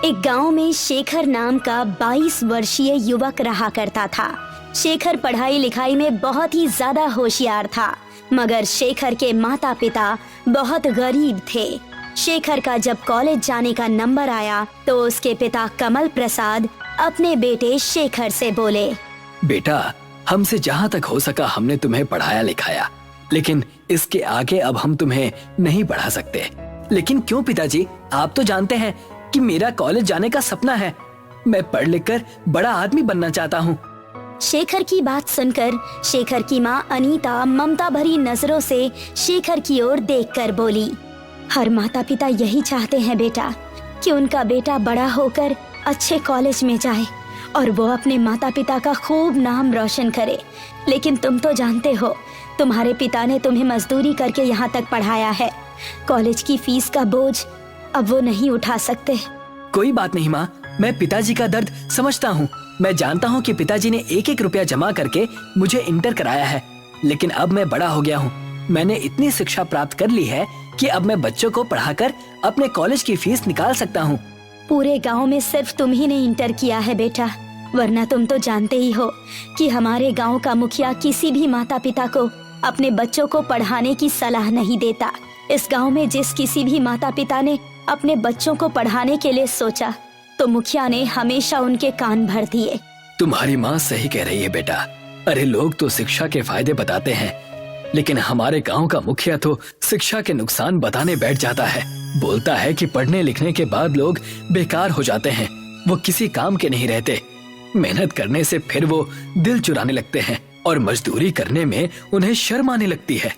एक गांव में शेखर नाम का 22 वर्षीय युवक रहा करता था। शेखर पढ़ाई लिखाई में बहुत ही ज्यादा होशियार था, मगर शेखर के माता पिता बहुत गरीब थे। शेखर का जब कॉलेज जाने का नंबर आया तो उसके पिता कमल प्रसाद अपने बेटे शेखर से बोले, बेटा, हमसे जहाँ तक हो सका हमने तुम्हें पढ़ाया लिखाया, लेकिन इसके आगे अब हम तुम्हें नहीं पढ़ा सकते। लेकिन क्यों पिताजी? आप तो जानते हैं कि मेरा कॉलेज जाने का सपना है। मैं पढ़ लिख कर बड़ा आदमी बनना चाहता हूँ। शेखर की बात सुनकर शेखर की माँ अनीता ममता भरी नजरों से शेखर की ओर देखकर बोली, हर माता पिता यही चाहते हैं बेटा कि उनका बेटा बड़ा होकर अच्छे कॉलेज में जाए और वो अपने माता पिता का खूब नाम रोशन करे। लेकिन तुम तो जानते हो, तुम्हारे पिता ने तुम्हें मजदूरी करके यहाँ तक पढ़ाया है। कॉलेज की फीस का बोझ अब वो नहीं उठा सकते। कोई बात नहीं माँ, मैं पिताजी का दर्द समझता हूँ। मैं जानता हूँ कि पिताजी ने एक एक रुपया जमा करके मुझे इंटर कराया है, लेकिन अब मैं बड़ा हो गया हूँ। मैंने इतनी शिक्षा प्राप्त कर ली है कि अब मैं बच्चों को पढ़ाकर अपने कॉलेज की फीस निकाल सकता हूँ। पूरे गांव में सिर्फ तुम ही ने इंटर किया है बेटा, वरना तुम तो जानते ही हो कि हमारे गांव का मुखिया किसी भी माता पिता को अपने बच्चों को पढ़ाने की सलाह नहीं देता। इस गांव में जिस किसी भी माता पिता ने अपने बच्चों को पढ़ाने के लिए सोचा तो मुखिया ने हमेशा उनके कान भर दिए। तुम्हारी माँ सही कह रही है बेटा। अरे लोग तो शिक्षा के फायदे बताते हैं, लेकिन हमारे गांव का मुखिया तो शिक्षा के नुकसान बताने बैठ जाता है। बोलता है कि पढ़ने लिखने के बाद लोग बेकार हो जाते हैं, वो किसी काम के नहीं रहते। मेहनत करने से फिर वो दिल चुराने लगते हैं और मजदूरी करने में उन्हें शर्म आने लगती है।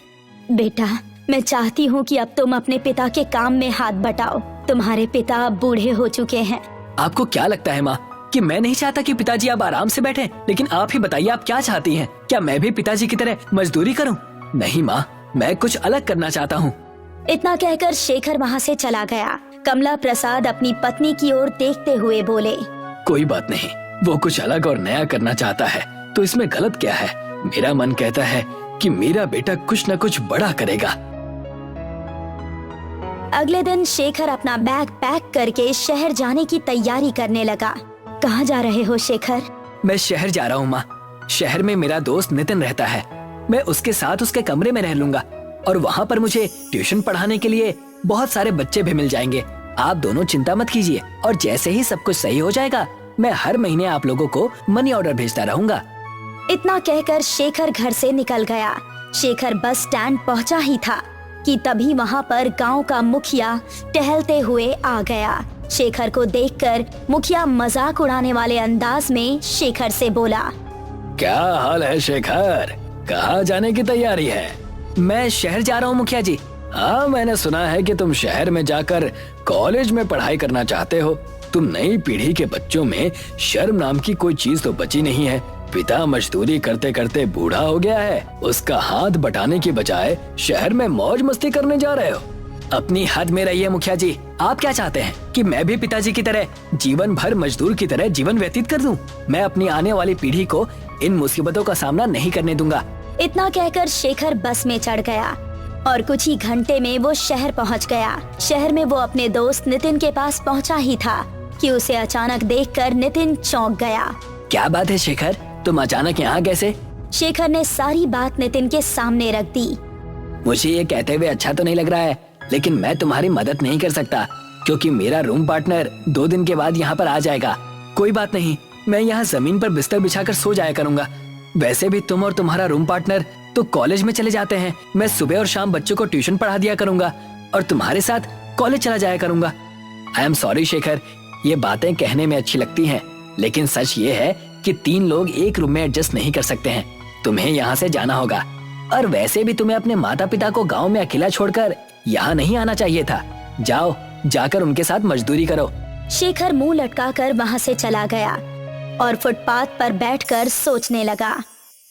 बेटा, मैं चाहती हूँ कि अब तुम अपने पिता के काम में हाथ बटाओ। तुम्हारे पिता अब बूढ़े हो चुके हैं। आपको क्या लगता है माँ कि मैं नहीं चाहता कि पिताजी अब आराम से बैठें? लेकिन आप ही बताइए, आप क्या चाहती हैं? क्या मैं भी पिताजी की तरह मजदूरी करूं? नहीं माँ, मैं कुछ अलग करना चाहता हूँ। इतना कहकर शेखर वहाँ से चला गया। कमला प्रसाद अपनी पत्नी की ओर देखते हुए बोले, कोई बात नहीं, वो कुछ अलग और नया करना चाहता है तो इसमें गलत क्या है? मेरा मन कहता है कि मेरा बेटा कुछ न कुछ बड़ा करेगा। अगले दिन शेखर अपना बैग पैक करके शहर जाने की तैयारी करने लगा। कहाँ जा रहे हो शेखर? मैं शहर जा रहा हूँ माँ। शहर में मेरा दोस्त नितिन रहता है। मैं उसके साथ उसके कमरे में रह लूंगा और वहाँ पर मुझे ट्यूशन पढ़ाने के लिए बहुत सारे बच्चे भी मिल जाएंगे। आप दोनों चिंता मत कीजिए, और जैसे ही सब कुछ सही हो जाएगा मैं हर महीने आप लोगों को मनी ऑर्डर भेजता रहूंगा। इतना कहकर शेखर घर से निकल गया। शेखर बस स्टैंड पहुंचा ही था कि तभी वहां पर गांव का मुखिया टहलते हुए आ गया। शेखर को देखकर मुखिया मजाक उड़ाने वाले अंदाज में शेखर से बोला, क्या हाल है शेखर? कहाँ जाने की तैयारी है? मैं शहर जा रहा हूँ मुखिया जी। हाँ, मैंने सुना है कि तुम शहर में जाकर कॉलेज में पढ़ाई करना चाहते हो। तुम नई पीढ़ी के बच्चों में शर्म नाम की कोई चीज तो बची नहीं है। पिता मजदूरी करते करते बूढ़ा हो गया है, उसका हाथ बटाने की बजाय शहर में मौज मस्ती करने जा रहे हो। अपनी हद में रहिए मुखिया जी। आप क्या चाहते हैं कि मैं भी पिताजी की तरह जीवन भर मजदूर की तरह जीवन व्यतीत कर दूं? मैं अपनी आने वाली पीढ़ी को इन मुसीबतों का सामना नहीं करने दूंगा। इतना कहकर शेखर बस में चढ़ गया और कुछ ही घंटे में वो शहर पहुंच गया। शहर में वो अपने दोस्त नितिन के पास पहुंचा ही था कि उसे अचानक देखकर नितिन चौंक गया। क्या बात है शेखर, तुम अचानक यहाँ कैसे? शेखर ने सारी बात नितिन के सामने रख दी। मुझे ये कहते हुए अच्छा तो नहीं लग रहा है, लेकिन मैं तुम्हारी मदद नहीं कर सकता क्योंकि मेरा रूम पार्टनर 2 दिन के बाद यहाँ पर आ जाएगा। कोई बात नहीं, मैं यहाँ जमीन पर बिस्तर बिछाकर सो जाया करूंगा। वैसे भी तुम और तुम्हारा रूम पार्टनर तो कॉलेज में चले जाते हैं। मैं सुबह और शाम बच्चों को ट्यूशन पढ़ा दिया करूंगा और तुम्हारे साथ कॉलेज चला जाया करूंगा। आई एम सॉरी शेखर, ये बातें कहने में अच्छी लगती हैं, लेकिन सच ये है कि 3 लोग एक रूम में एडजस्ट नहीं कर सकते हैं। तुम्हें यहाँ से जाना होगा, और वैसे भी तुम्हें अपने माता पिता को गाँव में अकेला छोड़कर यहाँ नहीं आना चाहिए था। जाओ, जाकर उनके साथ मजदूरी करो। शेखर मुंह लटकाकर वहाँ से चला गया और फुटपाथ पर बैठकर सोचने लगा।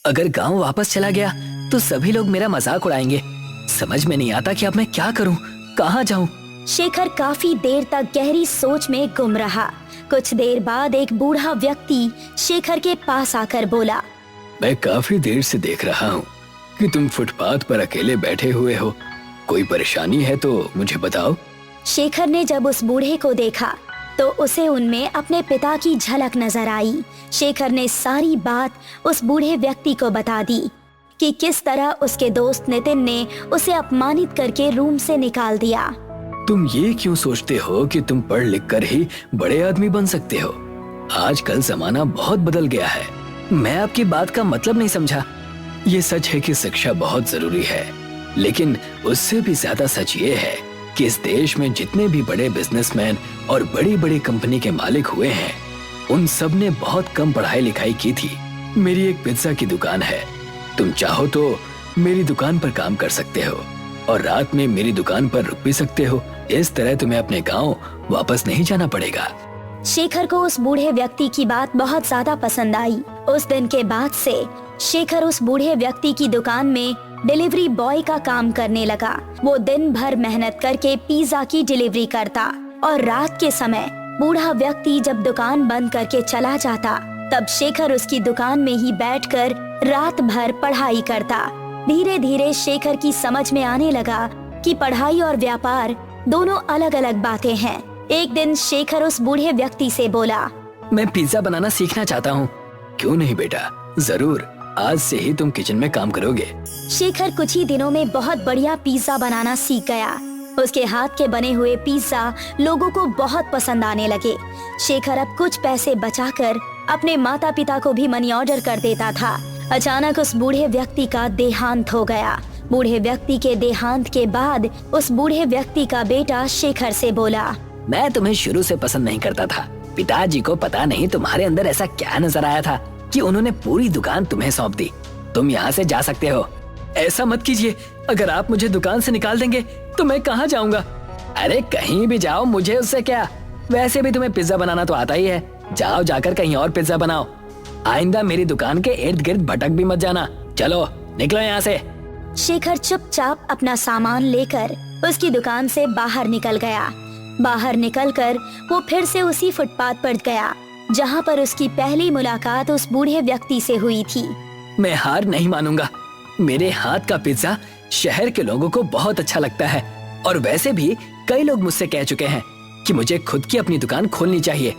अगर गांव वापस चला गया तो सभी लोग मेरा मजाक उड़ाएंगे। समझ में नहीं आता कि अब मैं क्या करूं, कहां जाऊं। शेखर काफी देर तक गहरी सोच में गुम रहा। कुछ देर बाद एक बूढ़ा व्यक्ति शेखर के पास आकर बोला, मैं काफी देर से देख रहा हूँ कि तुम फुटपाथ पर अकेले बैठे हुए हो। कोई परेशानी है तो मुझे बताओ। शेखर ने जब उस बूढ़े को देखा तो उसे उनमें अपने पिता की झलक नजर आई। शेखर ने सारी बात उस बूढ़े व्यक्ति को बता दी कि किस तरह उसके दोस्त नितिन ने उसे अपमानित करके रूम से निकाल दिया। तुम ये क्यों सोचते हो कि तुम पढ़ लिख कर ही बड़े आदमी बन सकते हो? आजकल जमाना बहुत बदल गया है। मैं आपकी बात का मतलब नहीं समझा। ये सच है कि शिक्षा बहुत जरूरी है, लेकिन उससे भी ज्यादा सच ये है कि इस देश में जितने भी बड़े बिजनेसमैन और बड़ी बड़ी कंपनी के मालिक हुए हैं, उन सब ने बहुत कम पढ़ाई लिखाई की थी। मेरी एक पिज्जा की दुकान है। तुम चाहो तो मेरी दुकान पर काम कर सकते हो और रात में मेरी दुकान पर रुक भी सकते हो। इस तरह तुम्हें अपने गांव वापस नहीं जाना पड़ेगा। शेखर को उस बूढ़े व्यक्ति की बात बहुत ज्यादा पसंद आई। उस दिन के बाद से शेखर उस बूढ़े व्यक्ति की दुकान में डिलीवरी बॉय का काम करने लगा। वो दिन भर मेहनत करके पिज्जा की डिलीवरी करता और रात के समय बूढ़ा व्यक्ति जब दुकान बंद करके चला जाता, तब शेखर उसकी दुकान में ही बैठकर रात भर पढ़ाई करता। धीरे धीरे शेखर की समझ में आने लगा कि पढ़ाई और व्यापार दोनों अलग अलग बातें हैं। एक दिन शेखर उस बूढ़े व्यक्ति से बोला, मैं पिज्जा बनाना सीखना चाहता हूँ। क्यों नहीं बेटा, जरूर, आज से ही तुम किचन में काम करोगे। शेखर कुछ ही दिनों में बहुत बढ़िया पिज्जा बनाना सीख गया। उसके हाथ के बने हुए पिज्जा लोगों को बहुत पसंद आने लगे। शेखर अब कुछ पैसे बचाकर अपने माता पिता को भी मनी ऑर्डर कर देता था। अचानक उस बूढ़े व्यक्ति का देहांत हो गया। बूढ़े व्यक्ति के देहांत के बाद उस बूढ़े व्यक्ति का बेटा शेखर से बोला, मैं तुम्हें शुरू से पसंद नहीं करता था। पिताजी को पता नहीं तुम्हारे अंदर ऐसा क्या नजर आया था कि उन्होंने पूरी दुकान तुम्हें सौंप दी। तुम यहाँ से जा सकते हो। ऐसा मत कीजिए। अगर आप मुझे दुकान से निकाल देंगे तो मैं कहाँ जाऊँगा? अरे कहीं भी जाओ, मुझे उससे क्या। वैसे भी तुम्हें पिज्जा बनाना तो आता ही है। जाओ, जाकर कहीं और पिज्जा बनाओ। आइंदा मेरी दुकान के इर्द गिर्द भटक भी मत जाना। चलो निकलो यहाँ से। शेखर चुपचाप अपना सामान लेकर उसकी दुकान से बाहर निकल गया। बाहर निकलकर वो फिर से उसी फुटपाथ पर गया जहाँ पर उसकी पहली मुलाकात उस बूढ़े व्यक्ति से हुई थी। मैं हार नहीं मानूंगा। मेरे हाथ का पिज्जा शहर के लोगों को बहुत अच्छा लगता है और वैसे भी कई लोग मुझसे कह चुके हैं कि मुझे खुद की अपनी दुकान खोलनी चाहिए।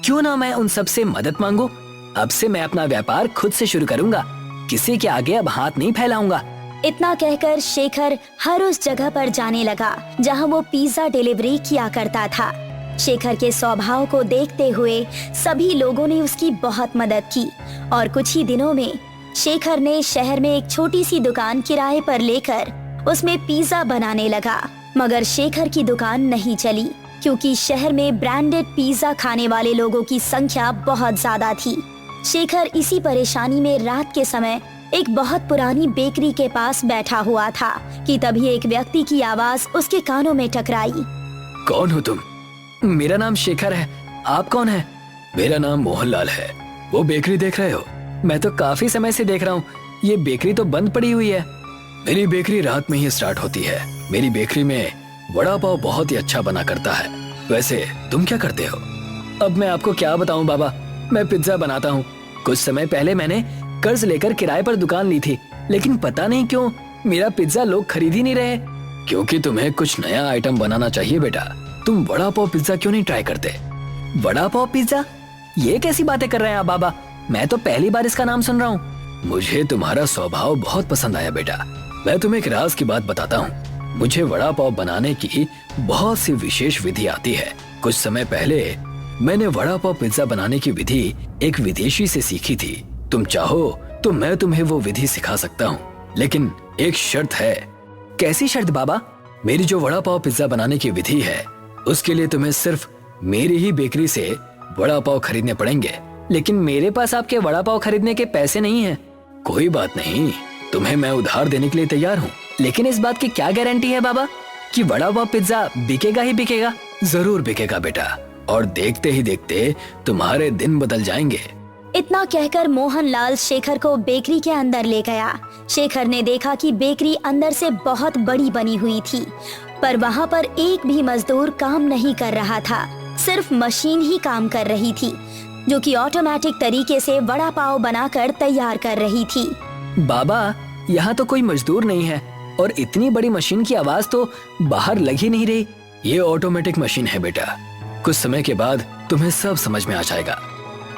क्यों ना मैं उन सब से मदद मांगू। अब से मैं अपना व्यापार खुद से शुरू करूंगा। किसी के आगे अब हाथ नहीं फैलाऊंगा। इतना कहकर शेखर हर उस जगह पर जाने लगा जहां वो पिज्जा डिलीवरी किया करता था। शेखर के स्वभाव को देखते हुए सभी लोगों ने उसकी बहुत मदद की और कुछ ही दिनों में शेखर ने शहर में एक छोटी सी दुकान किराए पर लेकर उसमें पिज्जा बनाने लगा। मगर शेखर की दुकान नहीं चली क्योंकि शहर में ब्रांडेड पिज्जा खाने वाले लोगों की संख्या बहुत ज्यादा थी। शेखर इसी परेशानी में रात के समय एक बहुत पुरानी बेकरी के पास बैठा हुआ था कि तभी एक व्यक्ति की आवाज उसके कानों में टकराई। कौन हो तुम? मेरा नाम शेखर है। आप कौन है? मेरा नाम मोहनलाल है। वो बेकरी देख रहे हो? मैं तो काफी समय से देख रहा हूँ। ये बेकरी तो बंद पड़ी हुई है। मेरी बेकरी रात में ही स्टार्ट होती है। मेरी बेकरी में वड़ा पाव बहुत ही अच्छा बना करता है। वैसे तुम क्या करते हो? अब मैं आपको क्या बताऊं बाबा, मैं पिज्जा बनाता हूँ। कुछ समय पहले मैंने कर्ज लेकर किराए पर दुकान ली थी, लेकिन पता नहीं क्यों मेरा पिज्जा लोग खरीद ही नहीं रहे। क्योंकि तुम्हें कुछ नया आइटम बनाना चाहिए बेटा। तुम वड़ा पाव पिज्जा क्यों नहीं ट्राई करते? वड़ा पाव पिज्जा? ये कैसी बातें कर रहे हैं आप बाबा? मैं तो पहली बार इसका नाम सुन रहा हूँ। मुझे तुम्हारा स्वभाव बहुत पसंद आया बेटा। मैं तुम्हें एक राज की बात बताता हूँ। मुझे वड़ा पाव बनाने की बहुत सी विशेष विधि आती है। कुछ समय पहले मैंने वड़ा पाव पिज्जा बनाने की विधि एक विदेशी से सीखी थी। तुम चाहो तो मैं तुम्हें वो विधि सिखा सकता हूँ, लेकिन एक शर्त है। कैसी शर्त बाबा? मेरी जो वड़ा पाव पिज्जा बनाने की विधि है उसके लिए तुम्हें सिर्फ मेरी ही बेकरी से वड़ा पाव खरीदने पड़ेंगे। लेकिन मेरे पास आपके वड़ा पाव खरीदने के पैसे नहीं हैं। कोई बात नहीं, तुम्हें मैं उधार देने के लिए तैयार हूँ। लेकिन इस बात की क्या गारंटी है बाबा कि वड़ा पाव पिज्जा बिकेगा ही बिकेगा? जरूर बिकेगा बेटा, और देखते ही देखते तुम्हारे दिन बदल जाएंगे। इतना कहकर मोहनलाल शेखर को बेकरी के अंदर ले गया। शेखर ने देखा कि बेकरी अंदर से बहुत बड़ी बनी हुई थी, पर वहाँ पर एक भी मजदूर काम नहीं कर रहा था। सिर्फ मशीन ही काम कर रही थी, जो कि ऑटोमेटिक तरीके से वड़ा पाव बनाकर तैयार कर रही थी। बाबा, यहाँ तो कोई मजदूर नहीं है और इतनी बड़ी मशीन की आवाज तो बाहर लग ही नहीं रही। ये ऑटोमेटिक मशीन है बेटा। कुछ समय के बाद तुम्हें सब समझ में आ जाएगा।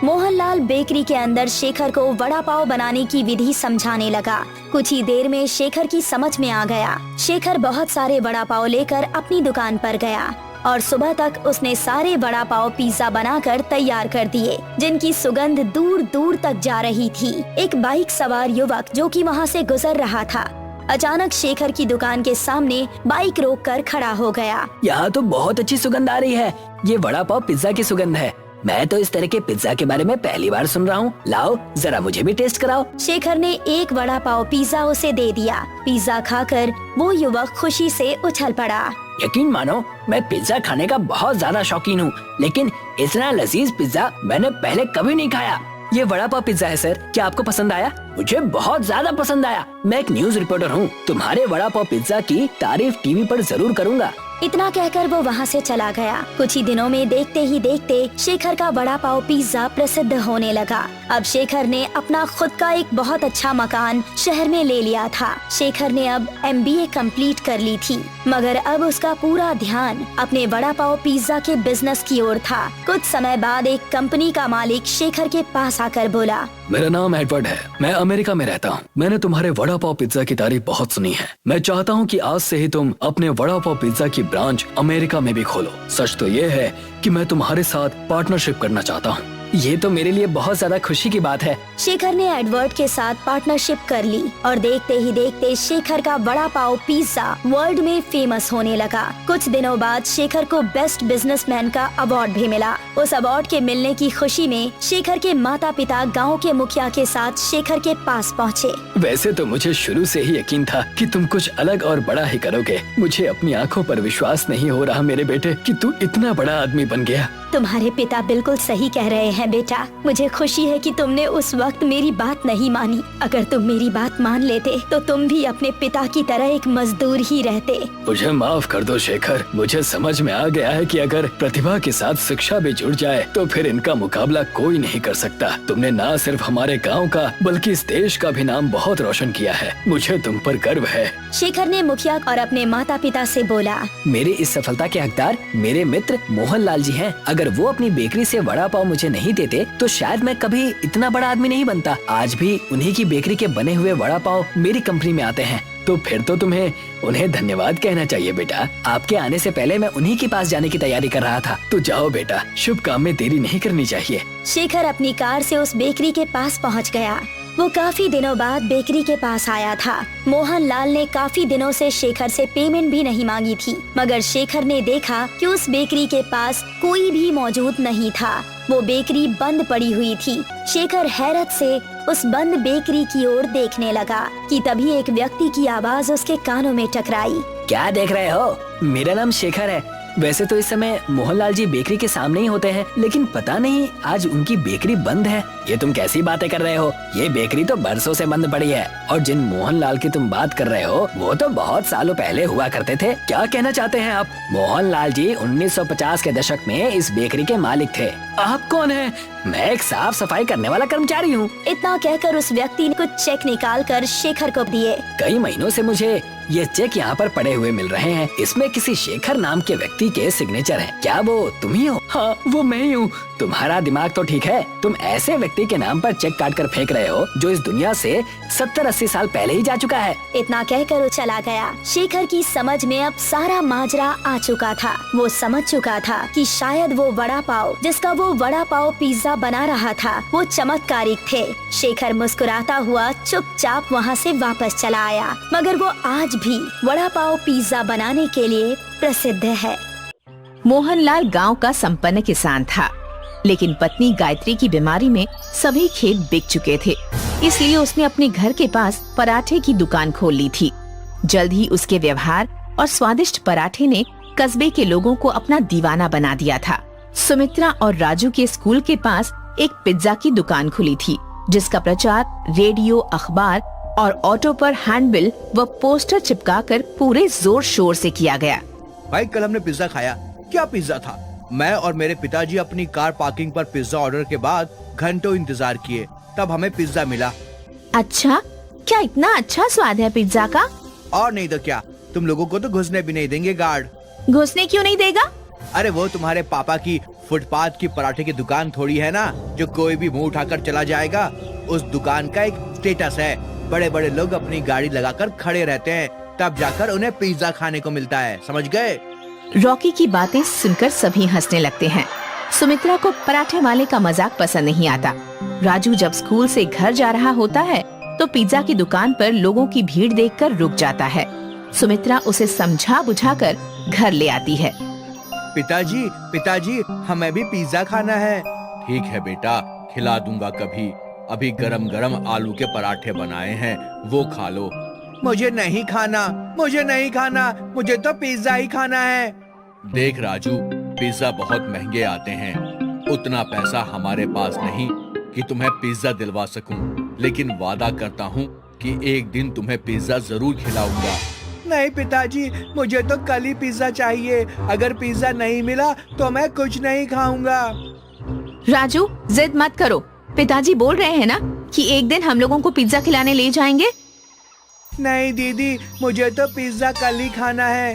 मोहनलाल बेकरी के अंदर शेखर को वड़ा पाव बनाने की विधि समझाने लगा। कुछ ही देर में शेखर की समझ में आ गया। शेखर बहुत सारे वड़ा पाव लेकर अपनी दुकान पर गया और सुबह तक उसने सारे वड़ा पाव पिज्जा बनाकर तैयार कर दिए, जिनकी सुगंध दूर दूर तक जा रही थी। एक बाइक सवार युवक जो कि वहाँ से गुजर रहा था, अचानक शेखर की दुकान के सामने बाइक रोककर खड़ा हो गया। यहाँ तो बहुत अच्छी सुगंध आ रही है। ये वड़ा पाव पिज्जा की सुगंध है। मैं तो इस तरह के पिज्जा के बारे में पहली बार सुन रहा हूँ। लाओ जरा मुझे भी टेस्ट कराओ। शेखर ने एक वड़ा पाव पिज्जा उसे दे दिया। पिज्जा खाकर वो युवक खुशी से उछल पड़ा। यकीन मानो, मैं पिज्जा खाने का बहुत ज्यादा शौकीन हूँ, लेकिन इतना लजीज पिज्जा मैंने पहले कभी नहीं खाया। ये वड़ा पाव पिज्जा है सर, क्या आपको पसंद आया? मुझे बहुत ज्यादा पसंद आया। मैं एक न्यूज रिपोर्टर हूँ, तुम्हारे वड़ा पाव पिज्जा की तारीफ टीवी पर जरूर करूँगा। इतना कहकर वो वहाँ से चला गया। कुछ ही दिनों में देखते ही देखते शेखर का वड़ा पाव पिज्जा प्रसिद्ध होने लगा। अब शेखर ने अपना खुद का एक बहुत अच्छा मकान शहर में ले लिया था। शेखर ने अब MBA कंप्लीट कर ली थी, मगर अब उसका पूरा ध्यान अपने वड़ा पाव पिज्जा के बिजनेस की ओर था। कुछ समय बाद एक कंपनी का मालिक शेखर के पास आकर बोला, मेरा नाम एडवर्ड है, मैं अमेरिका में रहता हूँ। मैंने तुम्हारे वड़ा पाव पिज्जा की तारीफ बहुत सुनी है। मैं चाहता हूँ कि आज से ही तुम अपने वड़ा पाव पिज्जा की ब्रांच अमेरिका में भी खोलो। सच तो ये है कि मैं तुम्हारे साथ पार्टनरशिप करना चाहता हूँ। ये तो मेरे लिए बहुत ज्यादा खुशी की बात है। शेखर ने एडवर्ड के साथ पार्टनरशिप कर ली और देखते ही देखते शेखर का वड़ा पाव पिज्जा वर्ल्ड में फेमस होने लगा। कुछ दिनों बाद शेखर को बेस्ट बिजनेसमैन का अवार्ड भी मिला। उस अवार्ड के मिलने की खुशी में शेखर के माता पिता गांव के मुखिया के साथ शेखर के पास पहुँचे। वैसे तो मुझे शुरू से ही यकीन था कि तुम कुछ अलग और बड़ा ही करोगे। मुझे अपनी आंखों पर विश्वास नहीं हो रहा मेरे बेटे कि तू इतना बड़ा आदमी बन गया। तुम्हारे पिता बिल्कुल सही कह रहे हैं बेटा। मुझे खुशी है कि तुमने उस वक्त मेरी बात नहीं मानी। अगर तुम मेरी बात मान लेते तो तुम भी अपने पिता की तरह एक मजदूर ही रहते। मुझे माफ कर दो शेखर। मुझे समझ में आ गया है कि अगर प्रतिभा के साथ शिक्षा भी जुड़ जाए तो फिर इनका मुकाबला कोई नहीं कर सकता। तुमने न सिर्फ हमारे गाँव का बल्कि इस देश का भी नाम बहुत रोशन किया है। मुझे तुम पर गर्व है। शेखर ने मुखिया और अपने माता पिता से बोला, मेरी इस सफलता के हकदार मेरे मित्र मोहनलाल जी हैं। अगर वो अपनी बेकरी से वड़ा पाव मुझे नहीं देते तो शायद मैं कभी इतना बड़ा आदमी नहीं बनता। आज भी उन्हीं की बेकरी के बने हुए वड़ा पाव मेरी कंपनी में आते हैं। तो फिर तो तुम्हें उन्हें धन्यवाद कहना चाहिए बेटा। आपके आने से पहले मैं उन्हीं के पास जाने की तैयारी कर रहा था। तो जाओ बेटा, शुभ काम में देरी नहीं करनी चाहिए। शेखर अपनी कार से उस बेकरी के पास पहुंच गया। वो काफी दिनों बाद बेकरी के पास आया था। मोहनलाल ने काफी दिनों से शेखर से पेमेंट भी नहीं मांगी थी, मगर शेखर ने देखा कि उस बेकरी के पास कोई भी मौजूद नहीं था। वो बेकरी बंद पड़ी हुई थी। शेखर हैरत से उस बंद बेकरी की ओर देखने लगा कि तभी एक व्यक्ति की आवाज उसके कानों में टकराई। क्या देख रहे हो? मेरा नाम शेखर है। वैसे तो इस समय मोहनलाल जी बेकरी के सामने ही होते हैं, लेकिन पता नहीं आज उनकी बेकरी बंद है। ये तुम कैसी बातें कर रहे हो? ये बेकरी तो बरसों से बंद पड़ी है और जिन मोहनलाल की तुम बात कर रहे हो वो तो बहुत सालों पहले हुआ करते थे। क्या कहना चाहते हैं आप? मोहनलाल जी 1950 के दशक में इस बेकरी के मालिक थे। आप कौन हैं? मैं एक साफ सफाई करने वाला कर्मचारी हूँ। इतना कहकर उस व्यक्ति ने कुछ चेक निकालकर शेखर को दिए। कई महीनों से मुझे ये चेक यहाँ पर पड़े हुए मिल रहे हैं। इसमें किसी शेखर नाम के व्यक्ति के सिग्नेचर हैं। क्या वो तुम ही हो? हाँ, वो मैं ही हूँ। तुम्हारा दिमाग तो ठीक है। तुम ऐसे व्यक्ति के नाम पर चेक काट कर फेंक रहे हो जो इस दुनिया से 70-80 साल पहले ही जा चुका है। इतना कहकर वो चला गया। शेखर की समझ में अब सारा माजरा आ चुका था। वो समझ चुका था कि शायद वो वड़ा पाव जिसका वो वड़ा पाव पिज्जा बना रहा था वो चमत्कारिक थे। शेखर मुस्कुराता हुआ चुपचाप वहाँ से वापस चला आया, मगर वो आज भी वड़ा पाव पिज्जा बनाने के लिए प्रसिद्ध है। मोहनलाल गांव का संपन्न किसान था, लेकिन पत्नी गायत्री की बीमारी में सभी खेत बिक चुके थे। इसलिए उसने अपने घर के पास पराठे की दुकान खोल ली थी। जल्द ही उसके व्यवहार और स्वादिष्ट पराठे ने कस्बे के लोगों को अपना दीवाना बना दिया था। सुमित्रा और राजू के स्कूल के पास एक पिज्जा की दुकान खुली थी, जिसका प्रचार रेडियो, अखबार और ऑटो पर हैंडबिल व पोस्टर चिपकाकर पूरे जोर शोर से किया गया। भाई, कल हमने पिज्जा खाया। क्या पिज्जा था? मैं और मेरे पिताजी अपनी कार पार्किंग पर पिज्जा ऑर्डर के बाद घंटों इंतजार किए, तब हमें पिज्जा मिला। अच्छा, क्या इतना अच्छा स्वाद है पिज्जा का? और नहीं तो क्या, तुम लोगों को तो घुसने भी नहीं देंगे गार्ड। घुसने क्यों नहीं देगा? अरे वो तुम्हारे पापा की फुटपाथ की पराठे की दुकान थोड़ी है ना, जो कोई भी मुंह उठाकर चला जाएगा। उस दुकान का एक स्टेटस है। बड़े बड़े लोग अपनी गाड़ी लगाकर खड़े रहते हैं, तब जाकर उन्हें पिज्जा खाने को मिलता है, समझ गए? रॉकी की बातें सुनकर सभी हंसने लगते हैं। सुमित्रा को पराठे वाले का मजाक पसंद नहीं आता। राजू जब स्कूल से घर जा रहा होता है तो पिज्जा की दुकान पर लोगों की भीड़ देखकर रुक जाता है। सुमित्रा उसे समझा बुझाकर घर ले आती है। पिताजी, पिताजी, हमें भी पिज्जा खाना है। ठीक है बेटा, खिला दूंगा कभी। अभी गरम गरम आलू के पराठे बनाए हैं, वो खा लो। मुझे नहीं खाना, मुझे नहीं खाना, मुझे तो पिज्जा ही खाना है। देख राजू, पिज्जा बहुत महंगे आते हैं। उतना पैसा हमारे पास नहीं कि तुम्हें पिज्जा दिलवा सकूं, लेकिन वादा करता हूं कि एक दिन तुम्हें पिज्जा जरूर खिलाऊंगा। नहीं पिताजी, मुझे तो कल ही पिज्जा चाहिए। अगर पिज्जा नहीं मिला तो मैं कुछ नहीं खाऊंगा। राजू, जिद मत करो। पिताजी बोल रहे हैं ना कि एक दिन हम लोगों को पिज्जा खिलाने ले जाएंगे। नहीं दीदी, मुझे तो पिज्जा कल ही खाना है।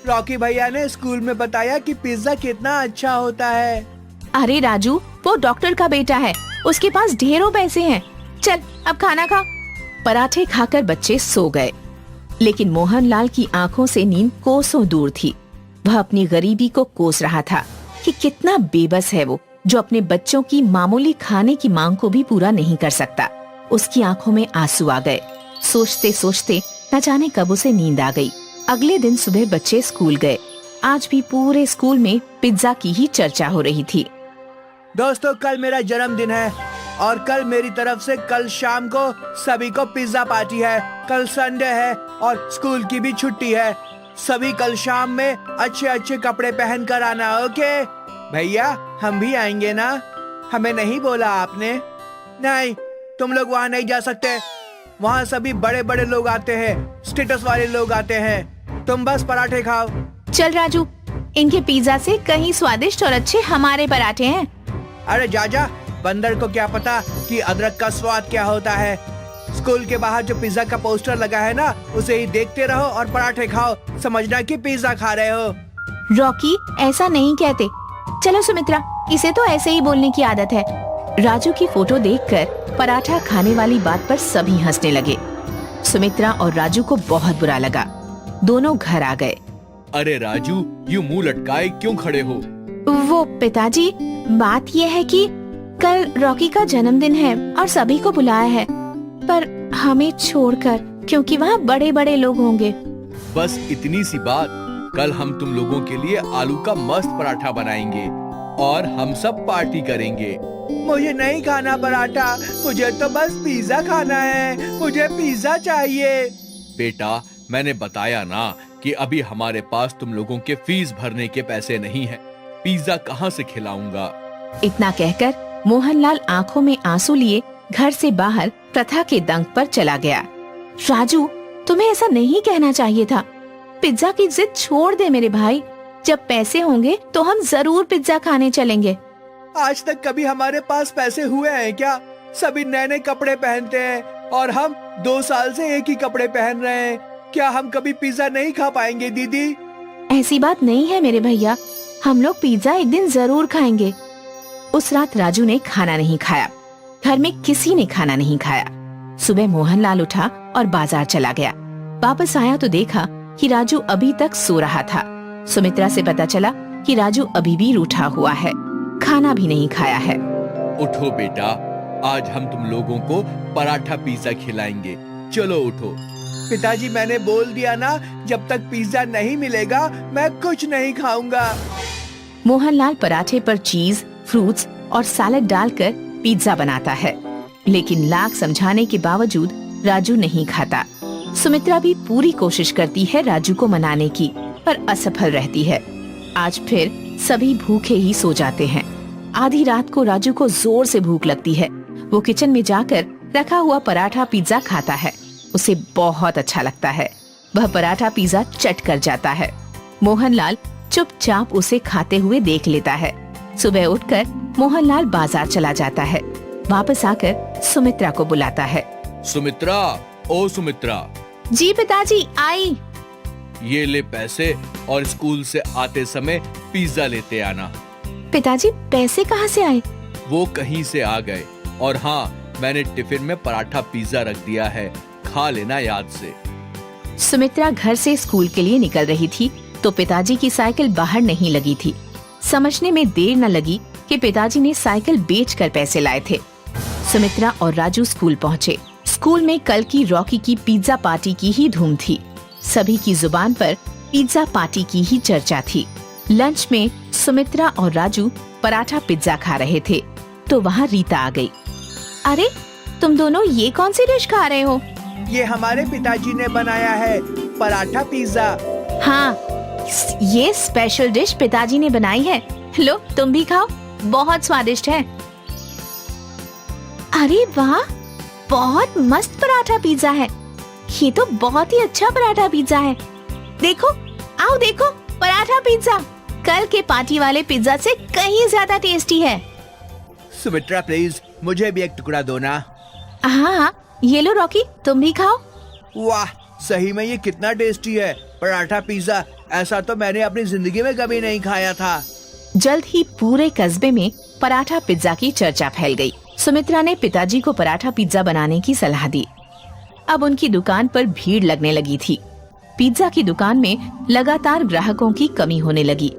रॉकी भैया ने स्कूल में बताया कि पिज्जा कितना अच्छा होता है। अरे राजू, वो डॉक्टर का बेटा है, उसके पास ढेरों पैसे हैं। चल अब खाना खा। पराठे खाकर बच्चे सो गए, लेकिन मोहनलाल की आंखों से नींद कोसों दूर थी। वह अपनी गरीबी को कोस रहा था कि कितना बेबस है वो, जो अपने बच्चों की मामूली खाने की मांग को भी पूरा नहीं कर सकता। उसकी आंखों में आंसू आ गए। सोचते सोचते न जाने कब उसे नींद आ गई। अगले दिन सुबह बच्चे स्कूल गए। आज भी पूरे स्कूल में पिज्जा की ही चर्चा हो रही थी। दोस्तों, कल मेरा जन्मदिन है और कल मेरी तरफ से कल शाम को सभी को पिज्जा पार्टी है। कल संडे है और स्कूल की भी छुट्टी है। सभी कल शाम में अच्छे अच्छे कपड़े पहन कर आना, ओके? भैया, हम भी आएंगे ना? हमें नहीं बोला आपने? नहीं, तुम लोग वहाँ नहीं जा सकते। वहाँ सभी बड़े बड़े लोग आते हैं, स्टेटस वाले लोग आते हैं। तुम बस पराठे खाओ। चल राजू, इनके पिज्जा से कहीं स्वादिष्ट और अच्छे हमारे पराठे हैं। अरे जा, बंदर को क्या पता कि अदरक का स्वाद क्या होता है। स्कूल के बाहर जो पिज्जा का पोस्टर लगा है ना, उसे ही देखते रहो और पराठे खाओ, समझना कि पिज्जा खा रहे हो। रॉकी, ऐसा नहीं कहते। चलो सुमित्रा, इसे तो ऐसे ही बोलने की आदत है। राजू की फोटो देखकर पराठा खाने वाली बात पर सभी हंसने लगे। सुमित्रा और राजू को बहुत बुरा लगा। दोनों घर आ गए। अरे राजू, यूं मुंह लटकाए क्यों खड़े हो? वो पिताजी, बात ये है कि कल रॉकी का जन्मदिन है और सभी को बुलाया है, पर हमें छोड़कर, क्योंकि वहाँ बड़े बड़े लोग होंगे। बस इतनी सी बात। कल हम तुम लोगों के लिए आलू का मस्त पराठा बनाएंगे और हम सब पार्टी करेंगे। मुझे नहीं खाना पराठा, मुझे तो बस पिज्जा खाना है। मुझे पिज्जा चाहिए। बेटा, मैंने बताया ना कि अभी हमारे पास तुम लोगों के फीस भरने के पैसे नहीं हैं। पिज्जा कहाँ से खिलाऊंगा? इतना कहकर मोहनलाल आंखों में आंसू लिए घर से बाहर प्रथा के दंग पर चला गया। राजू, तुम्हें ऐसा नहीं कहना चाहिए था। पिज्जा की जिद छोड़ दे मेरे भाई। जब पैसे होंगे तो हम जरूर पिज्जा खाने चलेंगे। आज तक कभी हमारे पास पैसे हुए हैं क्या? सभी नए नए कपड़े पहनते हैं और हम 2 साल से एक ही कपड़े पहन रहे हैं। क्या हम कभी पिज्जा नहीं खा पाएंगे दीदी? ऐसी बात नहीं है मेरे भैया, हम लोग पिज्जा एक दिन जरूर खाएंगे। उस रात राजू ने खाना नहीं खाया। घर में किसी ने खाना नहीं खाया। सुबह मोहनलाल उठा और बाजार चला गया। वापस आया तो देखा कि राजू अभी तक सो रहा था। सुमित्रा से पता चला कि राजू अभी भी रूठा हुआ है, खाना भी नहीं खाया है। उठो बेटा, आज हम तुम लोगों को पराठा पिज्जा खिलाएंगे। चलो उठो। पिताजी, मैंने बोल दिया ना, जब तक पिज्जा नहीं मिलेगा मैं कुछ नहीं खाऊंगा। मोहनलाल पराठे पर चीज, फ्रूट्स और सैलेड डालकर पिज्जा बनाता है, लेकिन लाख समझाने के बावजूद राजू नहीं खाता। सुमित्रा भी पूरी कोशिश करती है राजू को मनाने की, पर असफल रहती है। आज फिर सभी भूखे ही सो जाते हैं। आधी रात को राजू को जोर से भूख लगती है। वो किचन में जाकर रखा हुआ पराठा पिज्जा खाता है। उसे बहुत अच्छा लगता है। वह पराठा पिज्जा चट कर जाता है। मोहनलाल चुपचाप उसे खाते हुए देख लेता है। सुबह उठकर मोहनलाल बाजार चला जाता है। वापस आकर सुमित्रा को बुलाता है। सुमित्रा, ओ सुमित्रा। जी पिताजी, आई। ये ले पैसे और स्कूल से आते समय पिज्जा लेते आना। पिताजी पैसे कहाँ से आए? वो कहीं से आ गए। और हाँ, मैंने टिफिन में पराठा पिज्जा रख दिया है, खा लेना याद से। सुमित्रा घर से स्कूल के लिए निकल रही थी तो पिताजी की साइकिल बाहर नहीं लगी थी। समझने में देर न लगी कि पिताजी ने साइकिल बेचकर पैसे लाए थे। सुमित्रा और राजू स्कूल पहुँचे। स्कूल में कल की रॉकी की पिज्जा पार्टी की ही धूम थी। सभी की जुबान पर पिज्जा पार्टी की ही चर्चा थी। लंच में सुमित्रा और राजू पराठा पिज्जा खा रहे थे तो वहाँ रीता आ गई। अरे तुम दोनों ये कौन सी डिश खा रहे हो? ये हमारे पिताजी ने बनाया है, पराठा पिज्जा। हाँ, ये स्पेशल डिश पिताजी ने बनाई है। लो तुम भी खाओ, बहुत स्वादिष्ट है। अरे वाह, बहुत मस्त पराठा पिज्जा है। ये तो बहुत ही अच्छा पराठा पिज्जा है। देखो, आओ देखो, पराठा पिज्जा कल के पार्टी वाले पिज्जा से कहीं ज्यादा टेस्टी है। सुमित्रा प्लीज, मुझे भी एक टुकड़ा दो ना। हाँ, ये लो रॉकी, तुम भी खाओ। वाह, सही में ये कितना टेस्टी है पराठा पिज्जा। ऐसा तो मैंने अपनी जिंदगी में कभी नहीं खाया था। जल्द ही पूरे कस्बे में पराठा पिज्जा की चर्चा फैल गई। सुमित्रा ने पिताजी को पराठा पिज्जा बनाने की सलाह दी। अब उनकी दुकान पर भीड़ लगने लगी थी। पिज्जा की दुकान में लगातार ग्राहकों की कमी होने लगी।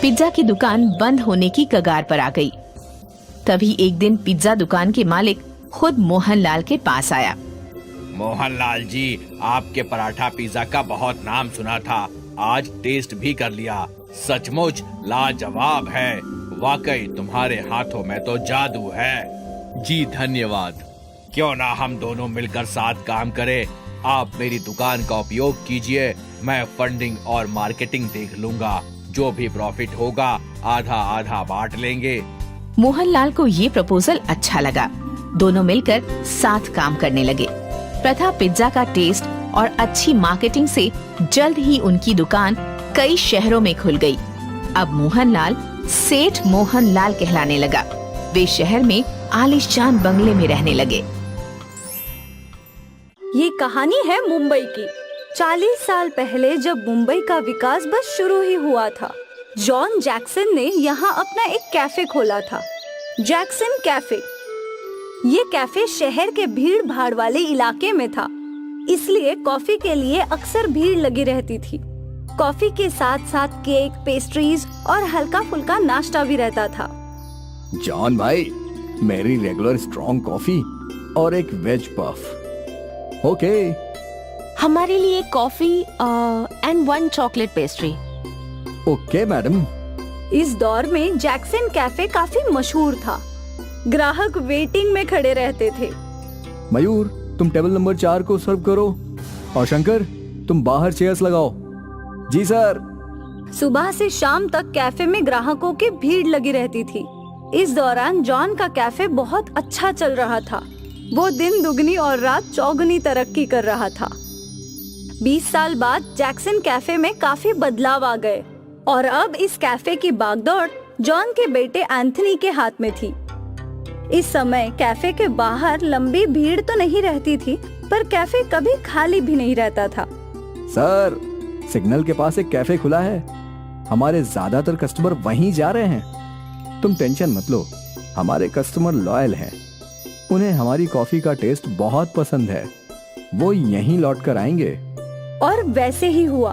पिज्जा की दुकान बंद होने की कगार पर आ गई। तभी एक दिन पिज्जा दुकान के मालिक खुद मोहनलाल के पास आया। मोहनलाल जी, आपके पराठा पिज्जा का बहुत नाम सुना था, आज टेस्ट भी कर लिया। सचमुच लाजवाब है। वाकई तुम्हारे हाथों में तो जादू है। जी धन्यवाद। क्यों ना हम दोनों मिलकर साथ काम करें। आप मेरी दुकान का उपयोग कीजिए, मैं फंडिंग और मार्केटिंग देख लूंगा। जो भी प्रॉफिट होगा आधा आधा बांट लेंगे। मोहनलाल को ये प्रपोजल अच्छा लगा। दोनों मिलकर साथ काम करने लगे। प्रथा पिज्जा का टेस्ट और अच्छी मार्केटिंग से जल्द ही उनकी दुकान कई शहरों में खुल गई। अब मोहनलाल सेठ मोहनलाल कहलाने लगा। वे शहर में आलीशान बंगले में रहने लगे। ये कहानी है मुंबई की। 40 साल पहले जब मुंबई का विकास बस शुरू ही हुआ था, जॉन जैक्सन ने यहाँ अपना एक कैफे खोला था, जैक्सन कैफे। ये कैफे शहर के भीड़ भाड़ वाले इलाके में था, इसलिए कॉफी के लिए अक्सर भीड़ लगी रहती थी। कॉफी के साथ साथ केक, पेस्ट्रीज और हल्का फुल्का नाश्ता भी रहता था। जॉन भाई, मेरी रेगुलर स्ट्रॉन्ग कॉफी और एक वेज पफ। ओके। हमारे लिए coffee and 1 chocolate pastry. Okay madam. इस दौर में जैक्सन कैफे काफी मशहूर था। ग्राहक वेटिंग में खड़े रहते थे। मयूर, तुम टेबल नंबर 4 को सर्व करो और शंकर, तुम बाहर चेयर्स लगाओ। जी सर। सुबह से शाम तक कैफे में ग्राहकों की भीड़ लगी रहती थी। इस दौरान जॉन का कैफे बहुत अच्छा चल रहा था। वो दिन दुगनी और रात चौगुनी तरक्की कर रहा था। 20 साल बाद जैक्सन कैफे में काफी बदलाव आ गए और अब इस कैफे की बागडोर जॉन के बेटे एंथनी के हाथ में थी। इस समय कैफे के बाहर लंबी भीड़ तो नहीं रहती थी, पर कैफे कभी खाली भी नहीं रहता था। सर, सिग्नल के पास एक कैफे खुला है। हमारे ज्यादातर कस्टमर वहीं जा रहे हैं। तुम टेंशन मत लो, हमारे कस्टमर लॉयल हैं। उन्हें हमारी कॉफी का टेस्ट बहुत पसंद है। वो यहीं लौट कर आएंगे। और वैसे ही हुआ।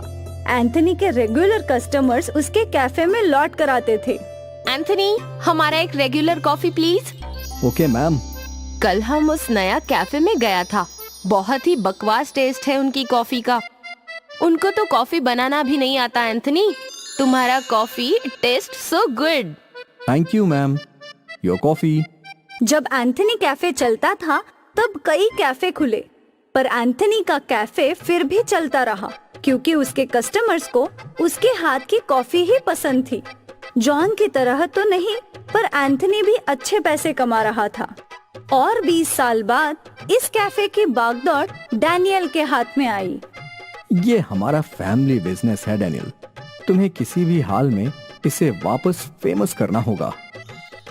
एंथनी के रेगुलर कस्टमर्स उसके कैफे में लौट कर आते थे। एंथनी, हमारा एक regular coffee please. Okay ma'am. कल हम उस नया कैफे में गया था। बहुत ही बकवास टेस्ट है उनकी कॉफी का। उनको तो कॉफी बनाना भी नहीं आता। एंथनी, तुम्हारा coffee taste so good. Thank you ma'am. Your coffee. जब एंथनी कैफे चलता था तब कई कैफे खुले, पर एंथनी का कैफे फिर भी चलता रहा क्योंकि उसके कस्टमर्स को उसके हाथ की कॉफी ही पसंद थी। जॉन की तरह तो नहीं, पर एंथनी भी अच्छे पैसे कमा रहा था। और 20 साल बाद इस कैफे की बागडोर डैनियल के हाथ में आई। ये हमारा फैमिली बिजनेस है डैनियल। तुम्हें किसी भी हाल में इसे वापस फेमस करना होगा।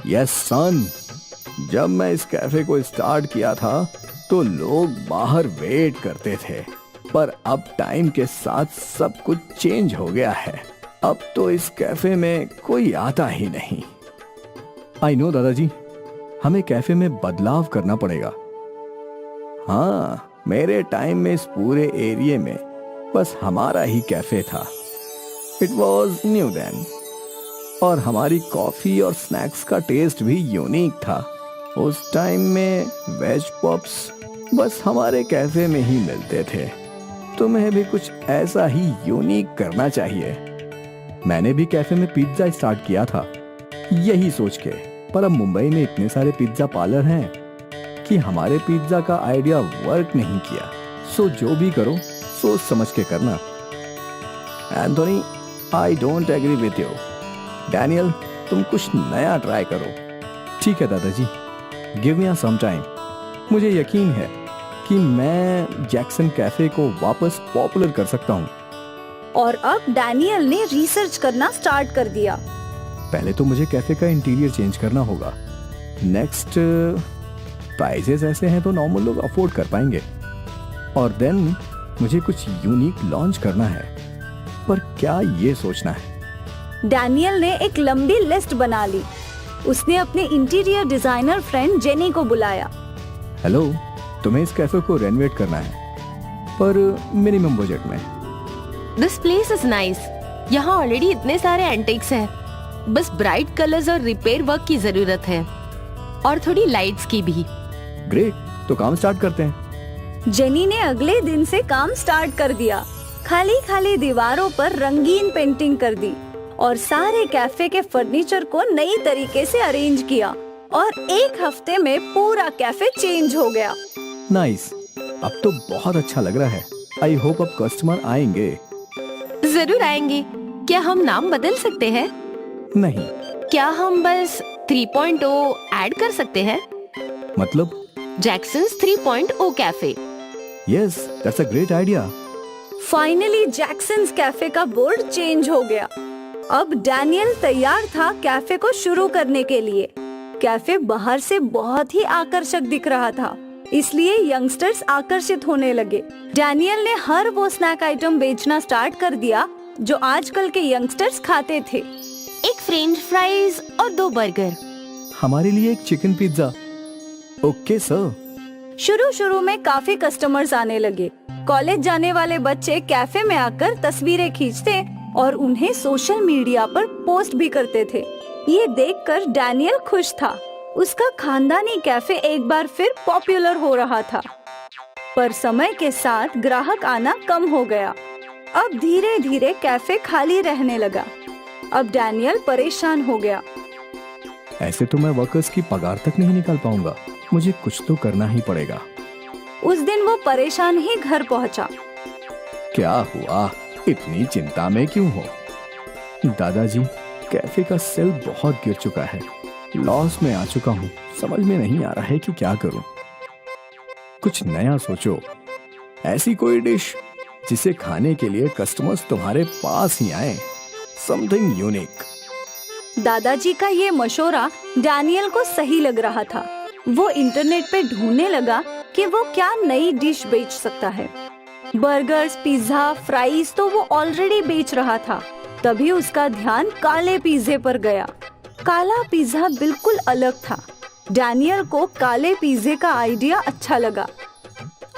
यस सन। जब मैं इस कैफे को स्टार्ट किया था तो लोग बाहर वेट करते थे, पर अब टाइम के साथ सब कुछ चेंज हो गया है। अब तो इस कैफे में कोई आता ही नहीं। आई नो दादाजी, हमें कैफे में बदलाव करना पड़ेगा। हाँ, मेरे टाइम में इस पूरे एरिया में बस हमारा ही कैफे था। इट वॉज न्यू देन, और हमारी कॉफी और स्नैक्स का टेस्ट भी यूनिक था। उस टाइम में वेज पॉप्स बस हमारे कैफे में ही मिलते थे। तुम्हें भी कुछ ऐसा ही यूनिक करना चाहिए। मैंने भी कैफे में पिज्जा स्टार्ट किया था यही सोच के, पर अब मुंबई में इतने सारे पिज्जा पार्लर हैं कि हमारे पिज्जा का आइडिया वर्क नहीं किया। सो जो भी करो सोच समझ के करना। Anthony, I don't agree with you. Daniel, तुम कुछ नया ट्राई करो। ठीक है दादाजी, गिव मी सम टाइम। मुझे यकीन है कि मैं जैक्सन कैफे को वापस पॉपुलर कर सकता हूँ। और अब डैनियल ने रिसर्च करना स्टार्ट कर दिया। पहले तो मुझे कैफे का इंटीरियर चेंज करना होगा। नेक्स्ट, प्राइसेस ऐसे हैं तो नॉर्मल लोग अफोर्ड कर पाएंगे। और देन मुझे कुछ यूनिक लॉन्च करना है, पर क्या ये सोचना है। डैनियल ने एक लंबी लिस्ट बना ली। उसने अपने इंटीरियर डिजाइनर फ्रेंड जेनी को बुलाया। हेलो, तुम्हें इस कैफे को रेनोवेट करना है, पर मिनिमम बजट में। This place is nice. यहाँ ऑलरेडी इतने सारे एंटिक्स हैं। बस ब्राइट कलर्स और रिपेयर वर्क की जरूरत है, और थोड़ी लाइट्स की भी। ग्रेट, तो काम स्टार्ट करते हैं। जेनी ने अगले दिन से काम स्टार्ट कर दिया। खाली खाली दीवारों पर रंगीन पेंटिंग कर दी और सारे कैफे के फर्नीचर को नई तरीके से अरेंज किया, और एक हफ्ते में पूरा कैफे चेंज हो गया। नाइस, अब तो बहुत अच्छा लग रहा है। आई होप अब कस्टमर आएंगे। जरूर आएंगे। क्या हम नाम बदल सकते हैं? नहीं। क्या हम बस 3.0 ऐड कर सकते हैं? मतलब? Jackson's 3.0 cafe. Yes, that's a great idea. Finally Jackson's cafe का बोर्ड चेंज हो गया। अब डैनियल तैयार था कैफे को शुरू करने के लिए। कैफे बाहर से बहुत ही आकर्षक दिख रहा था, इसलिए यंगस्टर्स आकर्षित होने लगे। डैनियल ने हर वो स्नैक आइटम बेचना स्टार्ट कर दिया जो आजकल के यंगस्टर्स खाते थे। एक फ्रेंच फ्राइज और 2 बर्गर। हमारे लिए एक चिकन पिज्जा। Okay sir. शुरू में काफी कस्टमर्स आने लगे। कॉलेज जाने वाले बच्चे कैफे में आकर तस्वीरें खींचते और उन्हें सोशल मीडिया पर पोस्ट भी करते थे। ये देखकर डैनियल खुश था। उसका खानदानी कैफे एक बार फिर पॉपुलर हो रहा था। पर समय के साथ ग्राहक आना कम हो गया। अब धीरे धीरे कैफे खाली रहने लगा। अब डैनियल परेशान हो गया। ऐसे तो मैं वर्कर्स की पगार तक नहीं निकाल पाऊंगा। मुझे कुछ तो करना ही पड़ेगा। उस दिन वो परेशान ही घर पहुंचा। क्या हुआ? इतनी चिंता में क्यों हो? दादाजी, कैफे का सेल बहुत गिर चुका है। लॉस में आ चुका हूँ। समझ में नहीं आ रहा है कि क्या करूं। कुछ नया सोचो। ऐसी कोई डिश जिसे खाने के लिए कस्टमर्स तुम्हारे पास ही आए। Something unique. दादाजी का ये मशवरा डैनियल को सही लग रहा था। वो इंटरनेट पे ढूंढने लगा कि वो क्या नई डिश बेच सकता है। बर्गर्स, पिज्जा, फ्राइज तो वो ऑलरेडी बेच रहा था। तभी उसका ध्यान काले पिज्जे पर गया। काला पिज्जा बिल्कुल अलग था। डैनियल को काले पिज्जे का आइडिया अच्छा लगा।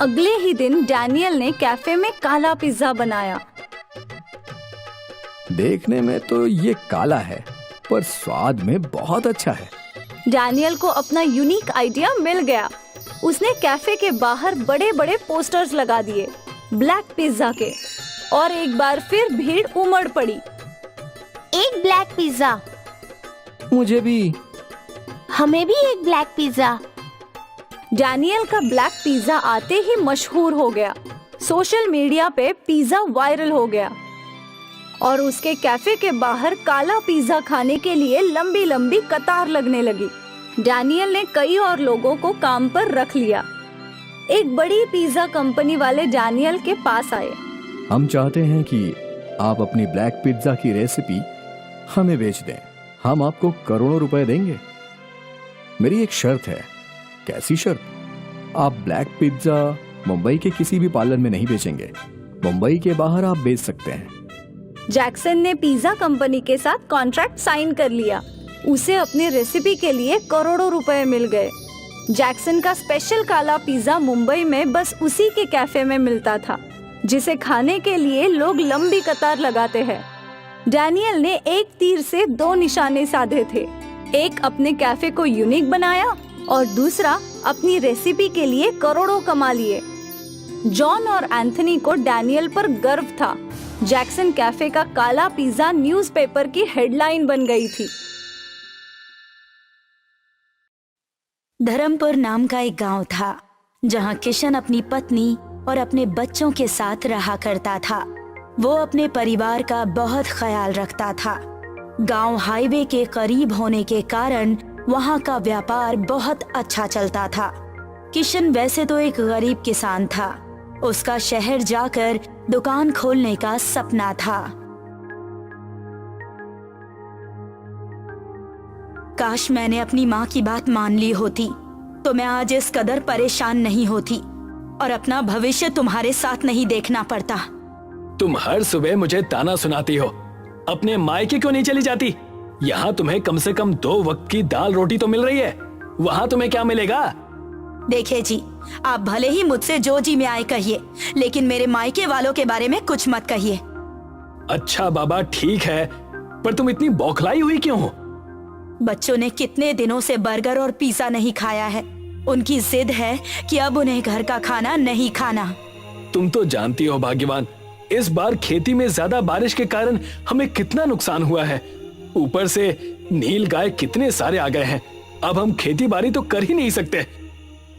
अगले ही दिन डैनियल ने कैफे में काला पिज्जा बनाया। देखने में तो ये काला है, पर स्वाद में बहुत अच्छा है। डैनियल को अपना यूनिक आइडिया मिल गया। उसने कैफे के बाहर बड़े बड़े पोस्टर्स लगा दिए ब्लैक पिज्जा के, और एक बार फिर भीड़ उमड़ पड़ी। एक ब्लैक पिज्जा। मुझे भी। हमें भी एक ब्लैक पिज्जा। डैनियल का ब्लैक पिज्जा आते ही मशहूर हो गया। सोशल मीडिया पे पिज्जा वायरल हो गया और उसके कैफे के बाहर काला पिज्जा खाने के लिए लंबी लंबी कतार लगने लगी। डैनियल ने कई और लोगों को काम पर रख लिया। एक बड़ी पिज्जा कंपनी वाले डैनियल के पास आए। हम चाहते हैं कि आप अपनी ब्लैक पिज्जा की रेसिपी हमें बेच दें। हम आपको करोड़ों रुपए देंगे। मेरी एक शर्त है। कैसी शर्त? आप ब्लैक पिज्जा मुंबई के किसी भी पार्लर में नहीं बेचेंगे। मुंबई के बाहर आप बेच सकते हैं, जैक्सन ने पिज्जा कंपनी के साथ कॉन्ट्रैक्ट साइन कर लिया। उसे अपनी रेसिपी के लिए करोड़ों रुपए मिल गए। जैक्सन का स्पेशल काला पिज्जा मुंबई में बस उसी के कैफे में मिलता था, जिसे खाने के लिए लोग लंबी कतार लगाते हैं। डैनियल ने एक तीर से 2 निशाने साधे थे। एक अपने कैफे को यूनिक बनाया और दूसरा अपनी रेसिपी के लिए करोड़ों कमा लिए। जॉन और एंथनी को डैनियल पर गर्व था। जैक्सन कैफे का काला पिज्जा न्यूज़पेपर की हेडलाइन बन गई थी। धर्मपुर नाम का एक गांव था, जहां किशन अपनी पत्नी और अपने बच्चों के साथ रहा करता था। वो अपने परिवार का बहुत ख्याल रखता था। गांव हाईवे के करीब होने के कारण वहां का व्यापार बहुत अच्छा चलता था। किशन वैसे तो एक गरीब किसान था। उसका शहर जाकर दुकान खोलने का सपना था। काश मैंने अपनी माँ की बात मान ली होती तो मैं आज इस कदर परेशान नहीं होती और अपना भविष्य तुम्हारे साथ नहीं देखना पड़ता। तुम हर सुबह मुझे ताना सुनाती हो। अपने मायके क्यों नहीं चली जाती? यहाँ तुम्हें कम से कम 2 वक्त की दाल रोटी तो मिल रही है, वहाँ तुम्हें क्या मिलेगा? देखिए जी, आप भले ही मुझसे जो जी में आए कहिए, लेकिन मेरे मायके वालों के बारे में कुछ मत कहिए। अच्छा बाबा ठीक है, पर तुम इतनी बौखलाई हुई क्यों हो? बच्चों ने कितने दिनों से बर्गर और पिज्जा नहीं खाया है। उनकी जिद है कि अब उन्हें घर का खाना नहीं खाना। तुम तो जानती हो भाग्यवान, इस बार खेती में ज्यादा बारिश के कारण हमें कितना नुकसान हुआ है। ऊपर से नील गाय कितने सारे आ गए हैं। अब हम खेती बाड़ी तो कर ही नहीं सकते।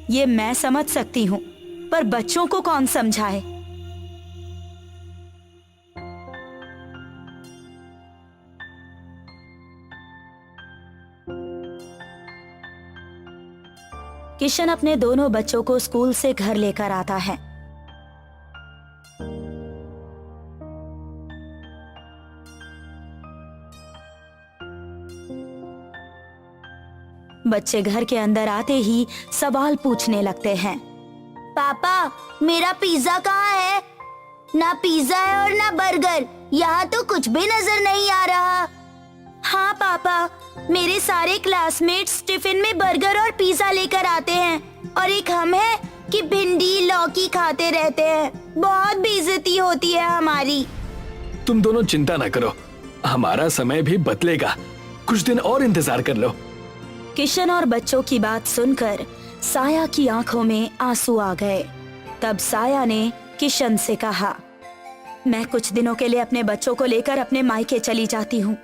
ये मैं समझ सकती हूँ, पर बच्चों को कौन समझाए? किशन अपने दोनों बच्चों को स्कूल से घर लेकर आता है। बच्चे घर के अंदर आते ही सवाल पूछने लगते हैं। पापा, मेरा पिज्जा कहाँ है? ना पिज्जा है और ना बर्गर। यहाँ तो कुछ भी नजर नहीं आ रहा। हाँ पापा, मेरे सारे क्लासमेट्स टिफिन में बर्गर और पिज्जा लेकर आते हैं और एक हम है कि भिंडी लौकी खाते रहते हैं। बहुत बेइज्जती होती है हमारी। तुम दोनों चिंता न करो, हमारा समय भी बदलेगा। कुछ दिन और इंतजार कर लो। किशन और बच्चों की बात सुनकर साया की आंखों में आंसू आ गए। तब साया ने किशन से कहा, मैं कुछ दिनों के लिए अपने बच्चों को लेकर अपने मायके चली जाती हूँ।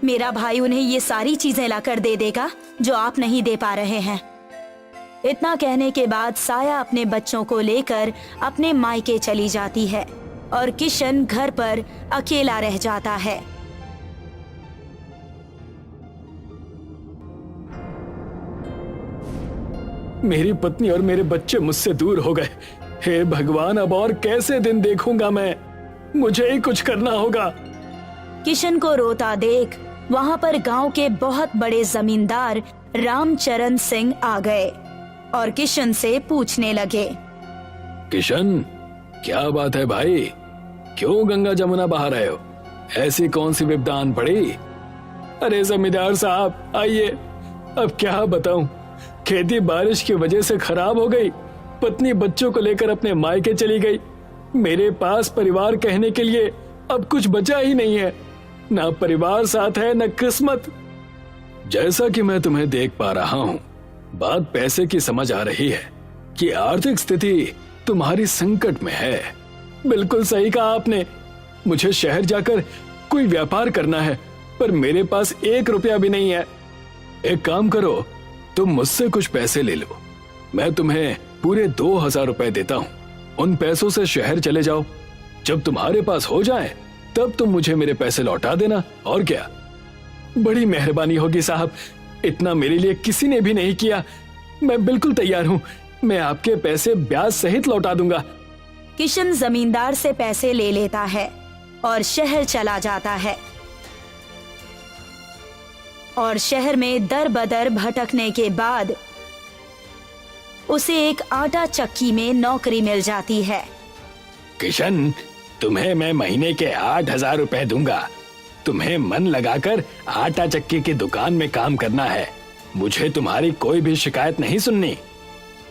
मेरा भाई उन्हें ये सारी चीजें लाकर दे देगा जो आप नहीं दे पा रहे हैं। इतना कहने के बाद साया अपने बच्चों को लेकर अपने मायके चली जाती है और किशन घर पर अकेला रह जाता है। मेरी पत्नी और मेरे बच्चे मुझसे दूर हो गए। हे भगवान, अब और कैसे दिन देखूंगा मैं? मुझे ही कुछ करना होगा। किशन को रोता देख वहाँ पर गांव के बहुत बड़े जमींदार रामचरण सिंह आ गए और किशन से पूछने लगे, किशन, क्या बात है भाई? क्यों गंगा जमुना बहा रहे हो? ऐसी कौन सी विपदा आन पड़ी? अरे जमींदार साहब आइए, अब क्या बताऊं, खेती बारिश की वजह से खराब हो गई। पत्नी बच्चों को लेकर अपने मायके चली गई। मेरे पास परिवार कहने के लिए अब कुछ बचा ही नहीं है। ना परिवार साथ है, न किस्मत। जैसा कि मैं तुम्हें देख पा रहा हूँ, बात पैसे की समझ आ रही है कि आर्थिक स्थिति तुम्हारी संकट में है। बिल्कुल सही कहा आपने। मुझे शहर जाकर कोई व्यापार करना है, पर मेरे पास 1 रुपया भी नहीं है। एक काम करो, तुम मुझसे कुछ पैसे ले लो। मैं तुम्हें पूरे 2000 रुपए देता हूँ। उन पैसों से शहर चले जाओ। जब तुम्हारे पास हो जाए तब तुम मुझे मेरे पैसे लौटा देना। और क्या? बड़ी मेहरबानी होगी साहब, इतना मेरे लिए किसी ने भी नहीं किया। मैं बिल्कुल तैयार हूँ, मैं आपके पैसे ब्याज सहित लौटा दूंगा। किशन जमींदार से पैसे ले लेता है और शहर चला जाता है और शहर में दर बदर भटकने के बाद उसे एक आटा चक्की में नौकरी मिल जाती है। किशन, तुम्हें मैं महीने के 8,000 रुपए दूंगा। तुम्हें मन लगाकर आटा चक्की की दुकान में काम करना है। मुझे तुम्हारी कोई भी शिकायत नहीं सुननी।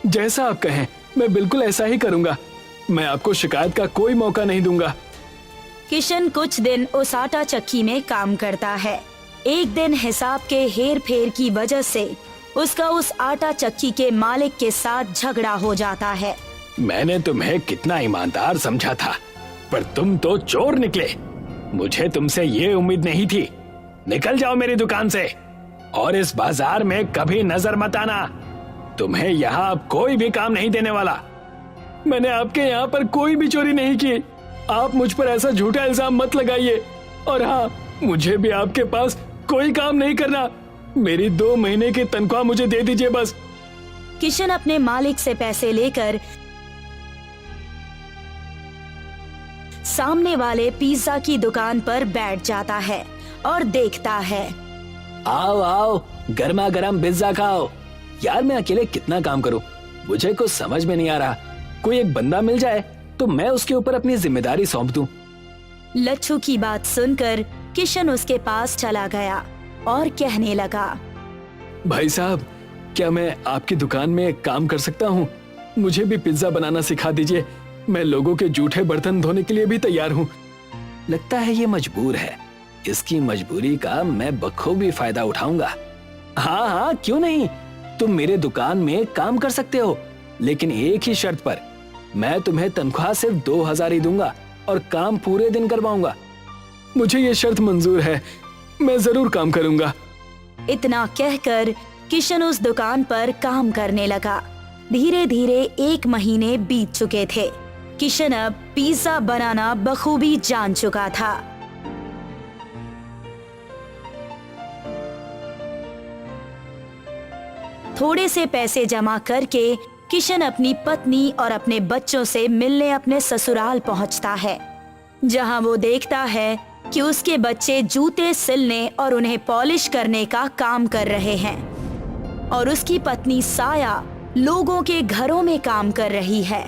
जैसा आप कहें, मैं बिल्कुल ऐसा ही करूंगा। मैं आपको शिकायत का कोई मौका नहीं दूंगा। किशन कुछ दिन उस आटा चक्की में काम करता है। एक दिन हिसाब के हेर फेर की वजह से उसका उस आटा चक्की के मालिक के साथ झगड़ा हो जाता है। मैंने तुम्हें कितना ईमानदार समझा था, पर तुम तो चोर निकले। मुझे तुमसे ये उम्मीद नहीं थी। निकल जाओ मेरी दुकान से और इस बाजार में कभी नजर मत आना। तुम्हें यहाँ अब कोई भी काम नहीं देने वाला। मैंने आपके यहाँ पर कोई भी चोरी नहीं की। आप मुझ पर ऐसा झूठा इल्जाम मत लगाइए। और हाँ, मुझे भी आपके पास कोई काम नहीं करना। मेरी 2 महीने की तनख्वाह मुझे दे दीजिए बस। किशन अपने मालिक से पैसे लेकर सामने वाले पिज्जा की दुकान पर बैठ जाता है और देखता है। आओ आओ, गर्मा गर्म पिज्जा खाओ। यार, मैं अकेले कितना काम करूं, मुझे कुछ समझ में नहीं आ रहा। कोई एक बंदा मिल जाए तो मैं उसके ऊपर अपनी जिम्मेदारी सौंप दूं। लच्छू की बात सुनकर किशन उसके पास चला गया और कहने लगा, भाई साहब, क्या मैं आपकी दुकान में काम कर सकता हूँ? मुझे भी पिज्जा बनाना सिखा दीजिए। मैं लोगों के जूठे बर्तन धोने के लिए भी तैयार हूँ। लगता है ये मजबूर है। इसकी मजबूरी का मैं बखूबी फायदा उठाऊंगा। हाँ हाँ, क्यों नहीं। तुम मेरे दुकान में काम कर सकते हो, लेकिन एक ही शर्त पर। मैं तुम्हें तनख्वाह सिर्फ 2,000 ही दूंगा और काम पूरे दिन करवाऊंगा। मुझे ये शर्त मंजूर है, मैं जरूर काम करूंगा। इतना कहकर किशन उस दुकान पर काम करने लगा। धीरे धीरे 1 महीने बीत चुके थे। किशन अब पिज्जा बनाना बखूबी जान चुका था। थोड़े से पैसे जमा करके किशन अपनी पत्नी और अपने बच्चों से मिलने अपने ससुराल पहुंचता है, जहां वो देखता है कि उसके बच्चे जूते सिलने और उन्हें पॉलिश करने का काम कर रहे हैं और उसकी पत्नी साया लोगों के घरों में काम कर रही है।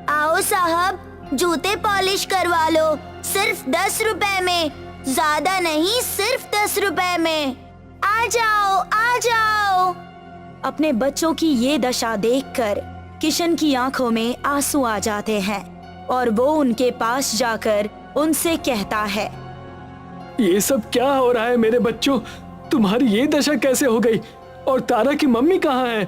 आओ साहब, जूते पॉलिश करवा लो, सिर्फ 10 रुपए में। ज्यादा नहीं, सिर्फ 10 रुपए में। आ जाओ, आ जाओ। अपने बच्चों की ये दशा देखकर किशन की आंखों में आंसू आ जाते हैं और वो उनके पास जाकर उनसे कहता है, ये सब क्या हो रहा है मेरे बच्चों? तुम्हारी ये दशा कैसे हो गई? और तारा की मम्मी कहाँ है?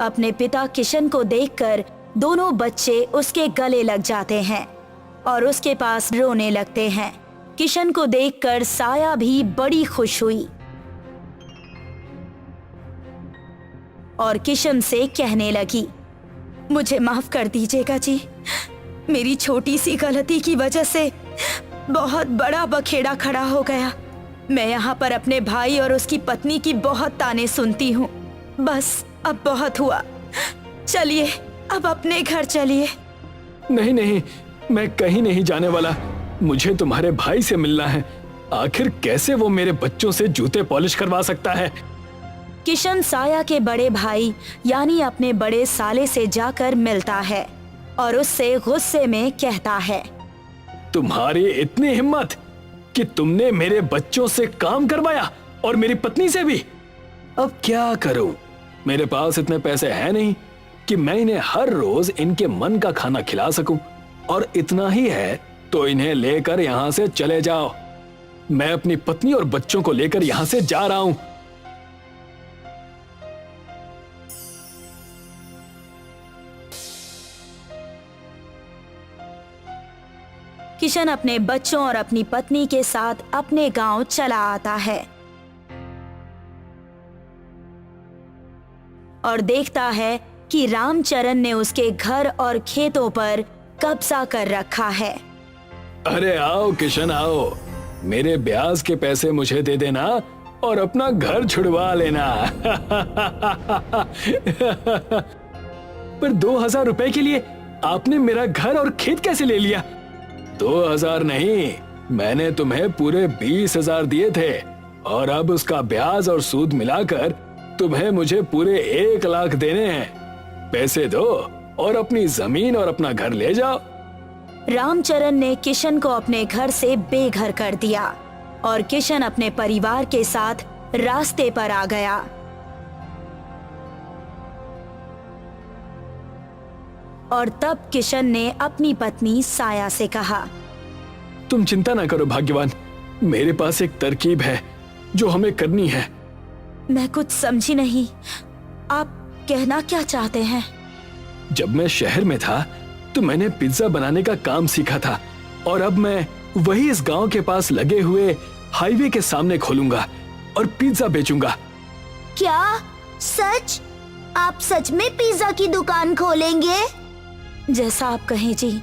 अपने पिता किशन को देखकर दोनों बच्चे उसके गले लग जाते हैं और उसके पास रोने लगते हैं। किशन को देखकर साया भी बड़ी खुश हुई और किशन से कहने लगी, मुझे माफ कर दीजिएगा जी। मेरी छोटी सी गलती की वजह से बहुत बड़ा बखेड़ा खड़ा हो गया। मैं यहाँ पर अपने भाई और उसकी पत्नी की बहुत ताने सुनती हूँ। बस अब बहुत हुआ, चलिए अब अपने घर चलिए। नहीं नहीं, मैं कहीं नहीं जाने वाला। मुझे तुम्हारे भाई से मिलना है। आखिर कैसे वो मेरे बच्चों से जूते पॉलिश करवा सकता है? किशन साया के बड़े भाई यानी अपने बड़े साले से जाकर मिलता है और उससे गुस्से में कहता है, तुम्हारी इतनी हिम्मत कि तुमने मेरे बच्चों से काम करवाया और मेरी पत्नी से भी। अब क्या करूं? मेरे पास इतने पैसे हैं नहीं कि मैं इन्हें हर रोज इनके मन का खाना खिला सकूं, और इतना ही है तो इन्हें लेकर यहाँ से चले जाओ। मैं अपनी पत्नी और बच्चों को लेकर यहाँ से जा रहा हूं। किशन अपने बच्चों और अपनी पत्नी के साथ अपने गांव चला आता है और देखता है कि रामचरण ने उसके घर और खेतों पर कब्जा कर रखा है। अरे आओ किशन आओ, मेरे ब्याज के पैसे मुझे दे देना और अपना घर छुड़वा लेना। पर 2,000 रुपए के लिए आपने मेरा घर और खेत कैसे ले लिया? 2,000 नहीं, मैंने तुम्हें पूरे 20,000 दिए थे और अब उसका ब्याज और सूद मिलाकर तुम्हें मुझे पूरे 1 लाख देने हैं। पैसे दो और अपनी जमीन और अपना घर ले जाओ। रामचरण ने किशन को अपने घर से बेघर कर दिया और किशन अपने परिवार के साथ रास्ते पर आ गया। और तब किशन ने अपनी पत्नी साया से कहा, तुम चिंता ना करो भाग्यवान, मेरे पास एक तरकीब है जो हमें करनी है। मैं कुछ समझी नहीं, आप कहना क्या चाहते हैं? जब मैं शहर में था तो मैंने पिज्जा बनाने का काम सीखा था और अब मैं वही इस गांव के पास लगे हुए हाईवे के सामने खोलूंगा और पिज्जा बेचूंगा। क्या सच? आप सच में पिज्जा की दुकान खोलेंगे? जैसा आप कहें जी,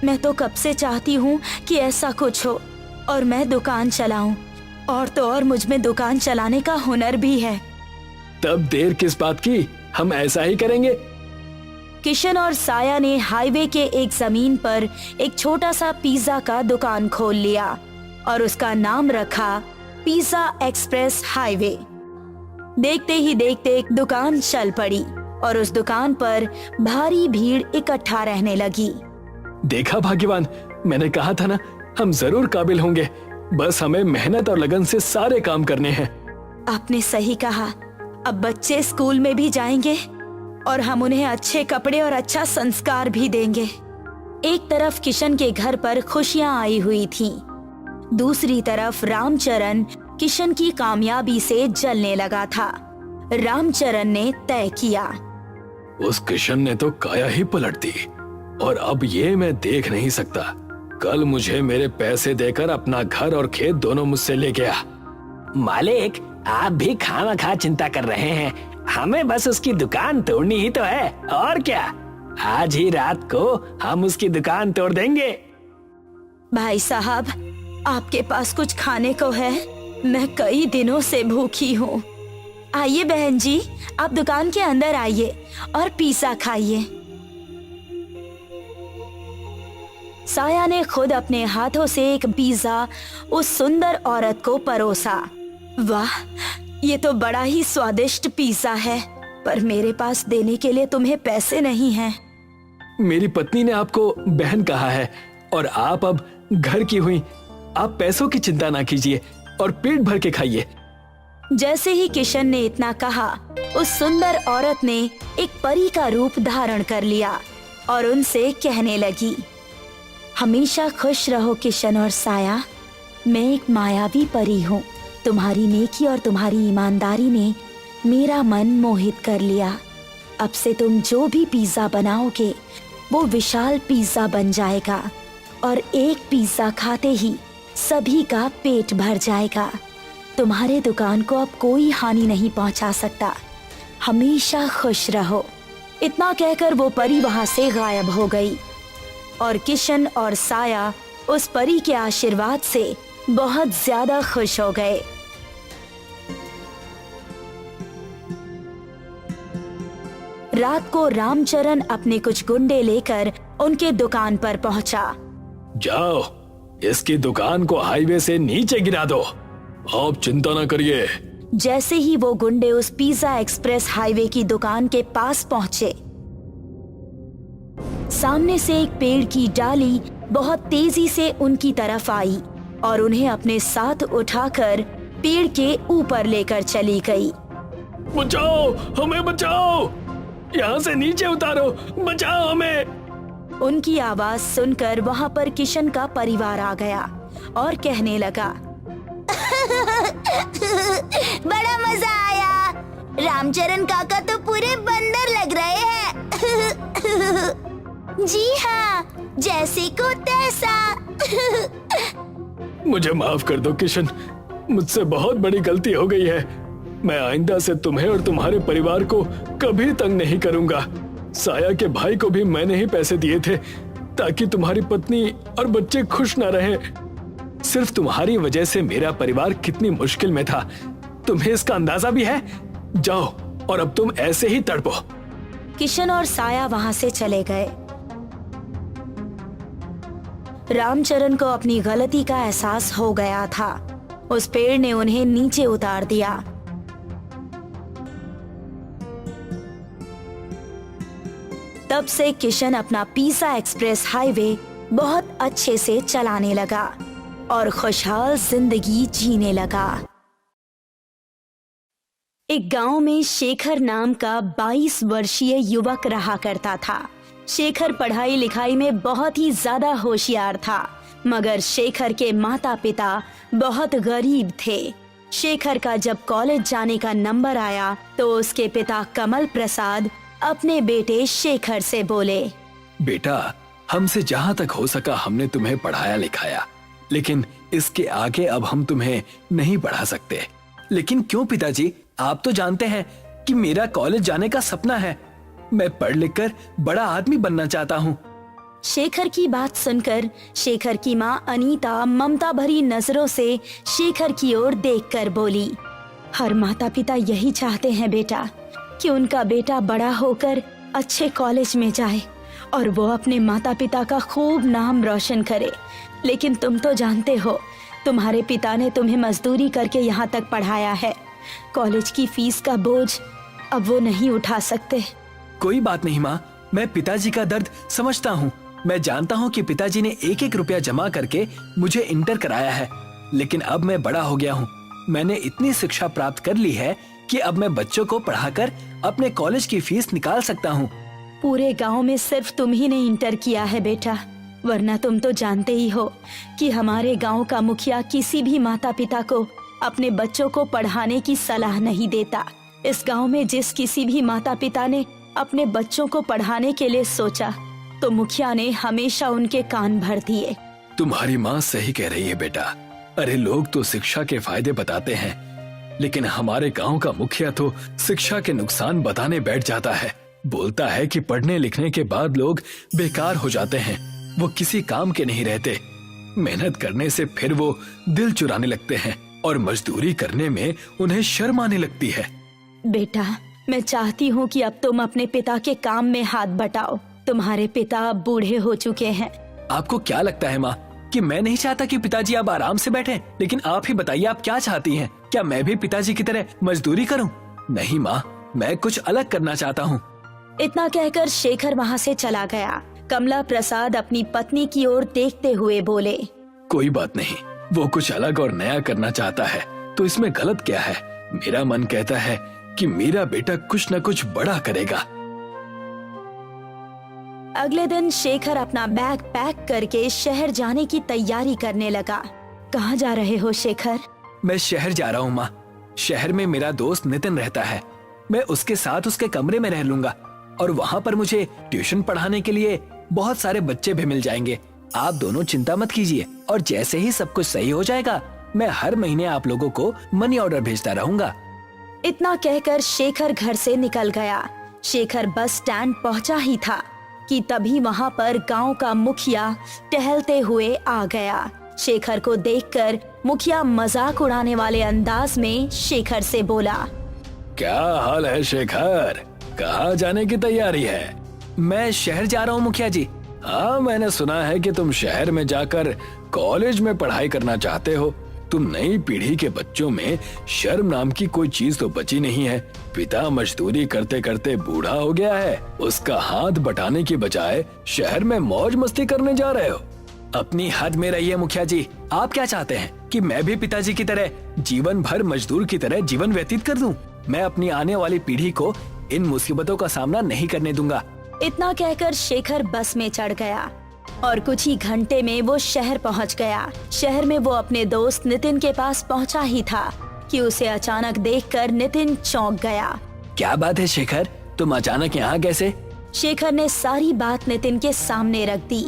मैं तो कब से चाहती हूँ कि ऐसा कुछ हो और मैं दुकान चलाऊं, और तो और मुझ में दुकान चलाने का हुनर भी है। तब देर किस बात की, हम ऐसा ही करेंगे। किशन और साया ने हाईवे के एक जमीन पर एक छोटा सा पिज्जा का दुकान खोल लिया और उसका नाम रखा पिज्जा एक्सप्रेस हाईवे। देखते ही देखते एक दुकान चल पड़ी और उस दुकान पर भारी भीड़ इकट्ठा रहने लगी। देखा भाग्यवान, मैंने कहा था ना, हम जरूर काबिल होंगे, बस हमें मेहनत और लगन से सारे काम करने हैं। आपने सही कहा, अब बच्चे स्कूल में भी जाएंगे और हम उन्हें अच्छे कपड़े और अच्छा संस्कार भी देंगे। एक तरफ किशन के घर पर खुशियां आई हुई थीं, दूसरी तरफ रामचरण किशन की कामयाबी से जलने लगा था। रामचरण ने तय किया, उस किशन ने तो काया ही पलट दी और अब ये मैं देख नहीं सकता। कल मुझे मेरे पैसे देकर अपना घर और खेत दोनों मुझसे ले गया। मालिक, आप भी खामखा चिंता कर रहे हैं, हमें बस उसकी दुकान तोड़नी ही तो है, और क्या। आज ही रात को हम उसकी दुकान तोड़ देंगे। भाई साहब, आपके पास कुछ खाने को है? मैं कई दिनों से भूखी हूँ। आइए बहन जी, आप दुकान के अंदर आइए और पिज्जा खाइए। साया ने खुद अपने हाथों से एक पिज्जा उस सुंदर औरत को परोसा। वाह, ये तो बड़ा ही स्वादिष्ट पिज्जा है, पर मेरे पास देने के लिए तुम्हें पैसे नहीं हैं। मेरी पत्नी ने आपको बहन कहा है और आप अब घर की हुई, आप पैसों की चिंता ना कीजिए और पेट भर के खाइए। जैसे ही किशन ने इतना कहा, उस सुंदर औरत ने एक परी का रूप धारण कर लिया और उनसे कहने लगी, हमेशा खुश रहो किशन और साया, मैं एक मायावी परी हूँ। तुम्हारी नेकी और तुम्हारी ईमानदारी ने मेरा मन मोहित कर लिया। अब से तुम जो भी पिज्जा बनाओगे वो विशाल पिज्जा बन जाएगा और एक पिज्जा खाते ही सभी का पेट भर जाएगा। तुम्हारे दुकान को अब कोई हानि नहीं पहुंचा सकता। हमेशा खुश रहो। इतना कहकर वो परी वहां से गायब हो गई और किशन और साया उस परी के आशीर्वाद से बहुत ज्यादा खुश हो गए। रात को रामचरण अपने कुछ गुंडे लेकर उनके दुकान पर पहुंचा। जाओ, इसकी दुकान को हाईवे से नीचे गिरा दो, आप चिंता न करिए। जैसे ही वो गुंडे उस पिज्जा एक्सप्रेस हाईवे की दुकान के पास पहुंचे, सामने से एक पेड़ की डाली बहुत तेजी से उनकी तरफ आई और उन्हें अपने साथ उठाकर पेड़ के ऊपर लेकर चली गई। बचाओ, हमें बचाओ, यहाँ से नीचे उतारो, बचाओ हमें। उनकी आवाज सुनकर वहाँ पर किशन का परिवार आ गया और कहने लगा, बड़ा मजा आया। रामचरण काका तो पूरे बंदर लग रहे हैं। जी हाँ, जैसे को तैसा। मुझे माफ कर दो किशन, मुझसे बहुत बड़ी गलती हो गई है। मैं आइंदा से तुम्हें और तुम्हारे परिवार को कभी तंग नहीं करूंगा। साया के भाई को भी मैंने ही पैसे दिए थे ताकि तुम्हारी पत्नी और बच्चे खुश न रहें। सिर्फ तुम्हारी वजह से मेरा परिवार कितनी मुश्किल में था, तुम्हें इसका अंदाजा भी है? जाओ और अब तुम ऐसे ही तड़पो। किशन और साया वहां से चले गए। रामचरण को अपनी गलती का एहसास हो गया था। उस पेड़ ने उन्हें नीचे उतार दिया। तब से किशन अपना पिज्जा एक्सप्रेस हाईवे बहुत अच्छे से चलाने लगा और खुशहाल जिंदगी जीने लगा। एक गांव में शेखर नाम का 22 वर्षीय युवक रहा करता था। शेखर पढ़ाई लिखाई में बहुत ही ज्यादा होशियार था, मगर शेखर के माता पिता बहुत गरीब थे। शेखर का जब कॉलेज जाने का नंबर आया तो उसके पिता कमल प्रसाद अपने बेटे शेखर से बोले, बेटा, हमसे जहाँ तक हो सका हमने तुम्हें पढ़ाया लिखाया, लेकिन इसके आगे अब हम तुम्हें नहीं पढ़ा सकते। लेकिन क्यों पिताजी? आप तो जानते हैं कि मेरा कॉलेज जाने का सपना है। मैं पढ़ लिख कर बड़ा आदमी बनना चाहता हूँ। शेखर की बात सुनकर शेखर की माँ अनीता ममता भरी नजरों से शेखर की ओर देखकर बोली, हर माता पिता यही चाहते हैं बेटा कि उनका बेटा बड़ा होकर अच्छे कॉलेज में जाए और वो अपने माता पिता का खूब नाम रोशन करे। लेकिन तुम तो जानते हो, तुम्हारे पिता ने तुम्हें मजदूरी करके यहाँ तक पढ़ाया है। कॉलेज की फीस का बोझ अब वो नहीं उठा सकते। कोई बात नहीं माँ, मैं पिताजी का दर्द समझता हूँ। मैं जानता हूँ कि पिताजी ने एक एक रुपया जमा करके मुझे इंटर कराया है, लेकिन अब मैं बड़ा हो गया हूँ। मैंने इतनी शिक्षा प्राप्त कर ली है कि अब मैं बच्चों को पढ़ाकर अपने कॉलेज की फीस निकाल सकता हूँ। पूरे गांव में सिर्फ तुम ही ने इंटर किया है बेटा, वरना तुम तो जानते ही हो कि हमारे गांव का मुखिया किसी भी माता पिता को अपने बच्चों को पढ़ाने की सलाह नहीं देता। इस गांव में जिस किसी भी माता पिता ने अपने बच्चों को पढ़ाने के लिए सोचा तो मुखिया ने हमेशा उनके कान भर दिए। तुम्हारी माँ सही कह रही है बेटा। अरे लोग तो शिक्षा के फायदे बताते हैं, लेकिन हमारे गांव का मुखिया तो शिक्षा के नुकसान बताने बैठ जाता है। बोलता है कि पढ़ने लिखने के बाद लोग बेकार हो जाते हैं, वो किसी काम के नहीं रहते। मेहनत करने से फिर वो दिल चुराने लगते हैं और मजदूरी करने में उन्हें शर्म आने लगती है। बेटा, मैं चाहती हूँ कि अब तुम अपने पिता के काम में हाथ बटाओ। तुम्हारे पिता अब बूढ़े हो चुके हैं। आपको क्या लगता है माँ कि मैं नहीं चाहता कि पिताजी अब आराम से बैठें? लेकिन आप ही बताइए, आप क्या चाहती हैं? क्या मैं भी पिताजी की तरह मजदूरी करूं? नहीं माँ, मैं कुछ अलग करना चाहता हूँ। इतना कहकर शेखर वहाँ से चला गया। कमला प्रसाद अपनी पत्नी की ओर देखते हुए बोले, कोई बात नहीं, वो कुछ अलग और नया करना चाहता है तो इसमें गलत क्या है? मेरा मन कहता है कि मेरा बेटा कुछ न कुछ बड़ा करेगा। अगले दिन शेखर अपना बैग पैक करके शहर जाने की तैयारी करने लगा। कहाँ जा रहे हो शेखर? मैं शहर जा रहा हूँ माँ। शहर में मेरा दोस्त नितिन रहता है। मैं उसके साथ उसके कमरे में रह लूंगा और वहाँ पर मुझे ट्यूशन पढ़ाने के लिए बहुत सारे बच्चे भी मिल जाएंगे। आप दोनों चिंता मत कीजिए और जैसे ही सब कुछ सही हो जाएगा मैं हर महीने आप लोगों को मनी ऑर्डर भेजता रहूंगा। इतना कहकर शेखर घर से निकल गया। शेखर बस स्टैंड पहुंचा ही था कि तभी वहाँ पर गांव का मुखिया टहलते हुए आ गया। शेखर को देखकर मुखिया मजाक उड़ाने वाले अंदाज में शेखर से बोला, क्या हाल है शेखर? कहाँ जाने की तैयारी है? मैं शहर जा रहा हूँ मुखिया जी। हाँ, मैंने सुना है कि तुम शहर में जाकर कॉलेज में पढ़ाई करना चाहते हो। तुम नई पीढ़ी के बच्चों में शर्म नाम की कोई चीज तो बची नहीं है। पिता मजदूरी करते करते बूढ़ा हो गया है, उसका हाथ बटाने की बजाय शहर में मौज मस्ती करने जा रहे हो। अपनी हद में रहिए मुखिया जी। आप क्या चाहते हैं कि मैं भी पिताजी की तरह जीवन भर मजदूर की तरह जीवन व्यतीत कर दूं? मैं अपनी आने वाली पीढ़ी को इन मुसीबतों का सामना नहीं करने दूंगा। इतना कहकर शेखर बस में चढ़ गया और कुछ ही घंटे में वो शहर पहुंच गया। शहर में वो अपने दोस्त नितिन के पास पहुंचा ही था कि उसे अचानक देखकर नितिन चौंक गया। क्या बात है शेखर, तुम अचानक यहाँ कैसे? शेखर ने सारी बात नितिन के सामने रख दी।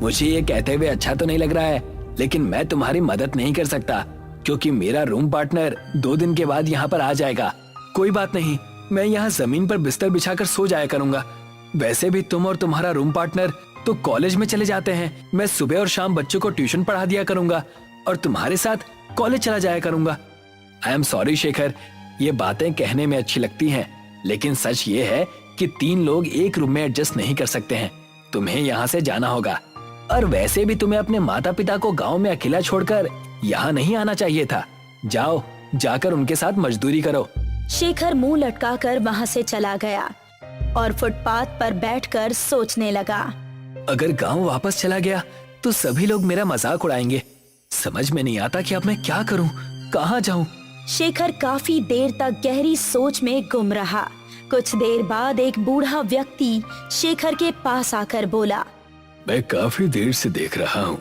मुझे ये कहते हुए अच्छा तो नहीं लग रहा है, लेकिन मैं तुम्हारी मदद नहीं कर सकता क्योंकि मेरा रूम पार्टनर 2 दिन के बाद यहाँ पर आ जाएगा। कोई बात नहीं, मैं यहाँ जमीन पर बिस्तर बिछाकर सो जाया करूँगा। वैसे भी तुम और तुम्हारा रूम पार्टनर तो कॉलेज में चले जाते हैं। मैं सुबह और शाम बच्चों को ट्यूशन पढ़ा दिया करूँगा और तुम्हारे साथ कॉलेज चला जाया करूँगा। आई एम सॉरी शेखर, ये बातें कहने में अच्छी लगती हैं, लेकिन सच ये है कि 3 लोग एक रूम में एडजस्ट नहीं कर सकते हैं। तुम्हें यहाँ से जाना होगा। और वैसे भी तुम्हें अपने माता पिता को गाँव में अकेला छोड़कर यहाँ नहीं आना चाहिए था। जाओ, जाकर उनके साथ मजदूरी करो। शेखर मुंह लटकाकर वहाँ से चला गया और फुटपाथ पर बैठकर सोचने लगा। अगर गांव वापस चला गया तो सभी लोग मेरा मजाक उड़ाएंगे। समझ में नहीं आता कि अब मैं क्या करूं, कहाँ जाऊं। शेखर काफी देर तक गहरी सोच में गुम रहा। कुछ देर बाद एक बूढ़ा व्यक्ति शेखर के पास आकर बोला, मैं काफी देर से देख रहा हूँ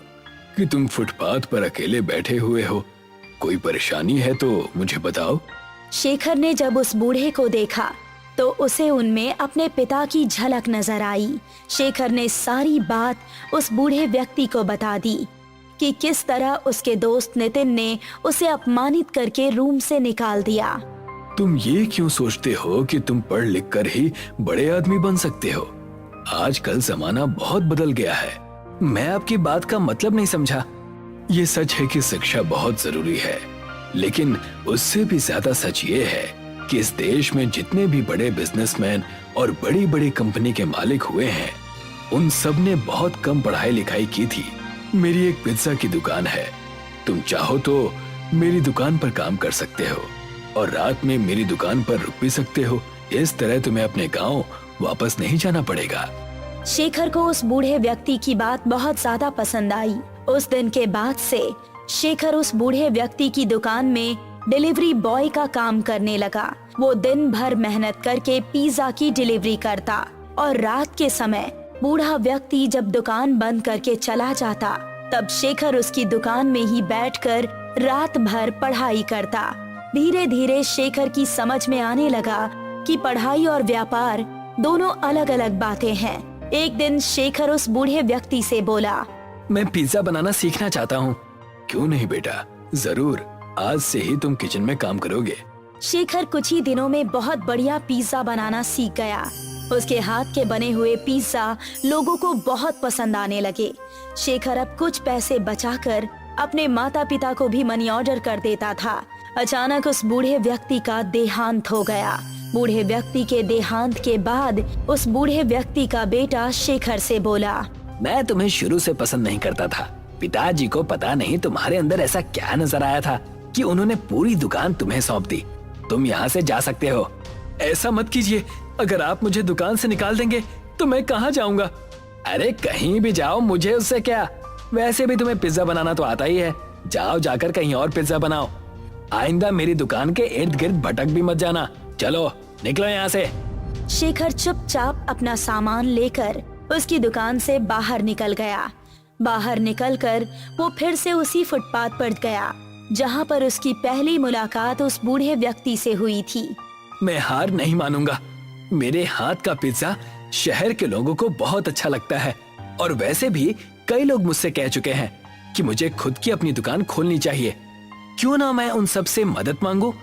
कि तुम फुटपाथ पर अकेले बैठे हुए हो। कोई परेशानी है तो मुझे बताओ। शेखर ने जब उस बूढ़े को देखा तो उसे उनमें अपने पिता की झलक नजर आई। शेखर ने सारी बात उस बूढ़े व्यक्ति को बता दी कि किस तरह उसके दोस्त नितिन ने उसे अपमानित करके रूम से निकाल दिया। तुम ये क्यों सोचते हो कि तुम पढ़ लिख कर ही बड़े आदमी बन सकते हो? आजकल जमाना बहुत बदल गया है। मैं आपकी बात का मतलब नहीं समझा। ये सच है कि शिक्षा बहुत जरूरी है, लेकिन उससे भी ज्यादा सच ये है कि इस देश में जितने भी बड़े बिजनेसमैन और बड़ी बड़ी कंपनी के मालिक हुए हैं, उन सब ने बहुत कम पढ़ाई लिखाई की थी। मेरी एक पिज्जा की दुकान है। तुम चाहो तो मेरी दुकान पर काम कर सकते हो और रात में मेरी दुकान पर रुक भी सकते हो। इस तरह तुम्हें अपने गांव वापस नहीं जाना पड़ेगा। शेखर को उस बूढ़े व्यक्ति की बात बहुत ज्यादा पसंद आई। उस दिन के बाद से शेखर उस बूढ़े व्यक्ति की दुकान में डिलीवरी बॉय का काम करने लगा। वो दिन भर मेहनत करके पिज्जा की डिलीवरी करता और रात के समय बूढ़ा व्यक्ति जब दुकान बंद करके चला जाता, तब शेखर उसकी दुकान में ही बैठकर रात भर पढ़ाई करता। धीरे धीरे शेखर की समझ में आने लगा कि पढ़ाई और व्यापार दोनों अलग अलग बातें हैं। एक दिन शेखर उस बूढ़े व्यक्ति से बोला, मैं पिज्जा बनाना सीखना चाहता हूँ। क्यों नहीं बेटा, जरूर, आज से ही तुम किचन में काम करोगे। शेखर कुछ ही दिनों में बहुत बढ़िया पिज्जा बनाना सीख गया। उसके हाथ के बने हुए पिज्जा लोगों को बहुत पसंद आने लगे। शेखर अब कुछ पैसे बचाकर अपने माता पिता को भी मनी ऑर्डर कर देता था। अचानक उस बूढ़े व्यक्ति का देहांत हो गया। बूढ़े व्यक्ति के देहांत के बाद उस बूढ़े व्यक्ति का बेटा शेखर से बोला, मैं तुम्हें शुरू से पसंद नहीं करता था। पिताजी को पता नहीं तुम्हारे अंदर ऐसा क्या नजर आया था कि उन्होंने पूरी दुकान तुम्हें सौंप दी। तुम यहाँ से जा सकते हो। ऐसा मत कीजिए। अगर आप मुझे दुकान से निकाल देंगे तो मैं कहाँ जाऊँगा? अरे कहीं भी जाओ, मुझे उससे क्या। वैसे भी तुम्हें पिज्जा बनाना तो आता ही है। जाओ, जाकर कहीं और पिज्जा बनाओ। आइंदा मेरी दुकान के इर्द गिर्द भटक भी मत जाना। चलो निकलो यहाँ से। शेखर चुपचाप अपना सामान लेकर उसकी दुकान से बाहर निकल गया। बाहर निकलकर वो फिर से उसी फुटपाथ पर गया जहाँ पर उसकी पहली मुलाकात उस बूढ़े व्यक्ति से हुई थी। मैं हार नहीं मानूंगा। मेरे हाथ का पिज्जा शहर के लोगों को बहुत अच्छा लगता है और वैसे भी कई लोग मुझसे कह चुके हैं कि मुझे खुद की अपनी दुकान खोलनी चाहिए। क्यों ना मैं उन सब से मदद मांगू।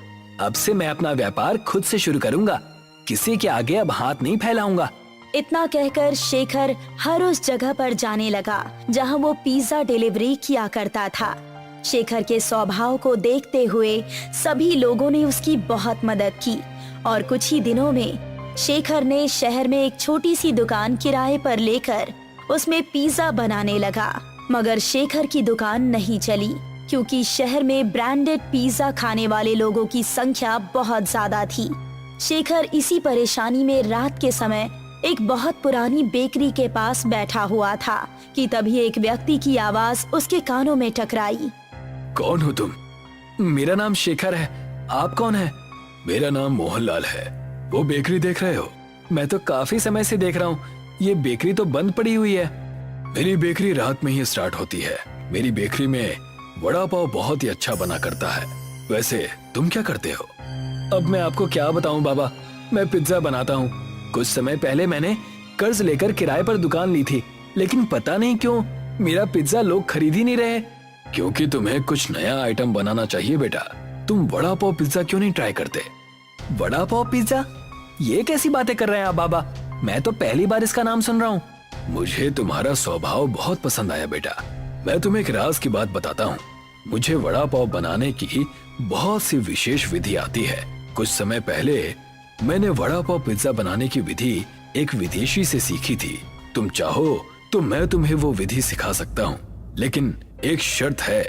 अब से मैं अपना व्यापार खुद से शुरू करूंगा। किसी के आगे अब हाथ नहीं फैलाऊंगा। इतना कहकर शेखर हर उस जगह पर जाने लगा जहां वो पिज्जा डिलीवरी किया करता था। शेखर के स्वभाव को देखते हुए सभी लोगों ने उसकी बहुत मदद की और कुछ ही दिनों में शेखर ने शहर में एक छोटी सी दुकान किराए पर लेकर उसमें पिज्जा बनाने लगा। मगर शेखर की दुकान नहीं चली क्योंकि शहर में ब्रांडेड पिज्जा खाने वाले लोगों की संख्या बहुत ज्यादा थी। शेखर इसी परेशानी में रात के समय एक बहुत पुरानी बेकरी के पास बैठा हुआ था कि तभी एक व्यक्ति की आवाज उसके कानों में टकराई। कौन हो तुम? मेरा नाम शेखर है। आप कौन है? मेरा नाम मोहनलाल है। वो बेकरी देख रहे हो? मैं तो काफी समय से देख रहा हूँ। ये बेकरी तो बंद पड़ी हुई है। मेरी बेकरी रात में ही स्टार्ट होती है। मेरी बेकरी में वड़ा पाव बहुत ही अच्छा बना करता है। वैसे तुम क्या करते हो? अब मैं आपको क्या बताऊं बाबा, मैं पिज्जा बनाता हूँ। कुछ समय पहले मैंने कर्ज लेकर किराए पर दुकान ली थी, लेकिन पता नहीं क्यों मेरा पिज्जा लोग खरीद ही नहीं रहे। क्योंकि तुम्हें कुछ नया आइटम बनाना चाहिए बेटा। तुम वड़ा पाव पिज्जा क्यों नहीं ट्राई करते? वड़ा पाव पिज्जा? ये कैसी बातें कर रहे हैं आप बाबा? मैं तो पहली बार इसका नाम सुन रहा हूँ। मुझे तुम्हारा स्वभाव बहुत पसंद आया बेटा। मैं तुम्हें एक राज की बात बताता हूँ। मुझे वड़ा पाव बनाने की बहुत सी विशेष विधि आती है। कुछ समय पहले मैंने वड़ा पाव पिज्जा बनाने की विधि एक विदेशी से सीखी थी। तुम चाहो तो मैं तुम्हें वो विधि सिखा सकता हूँ, लेकिन एक शर्त है।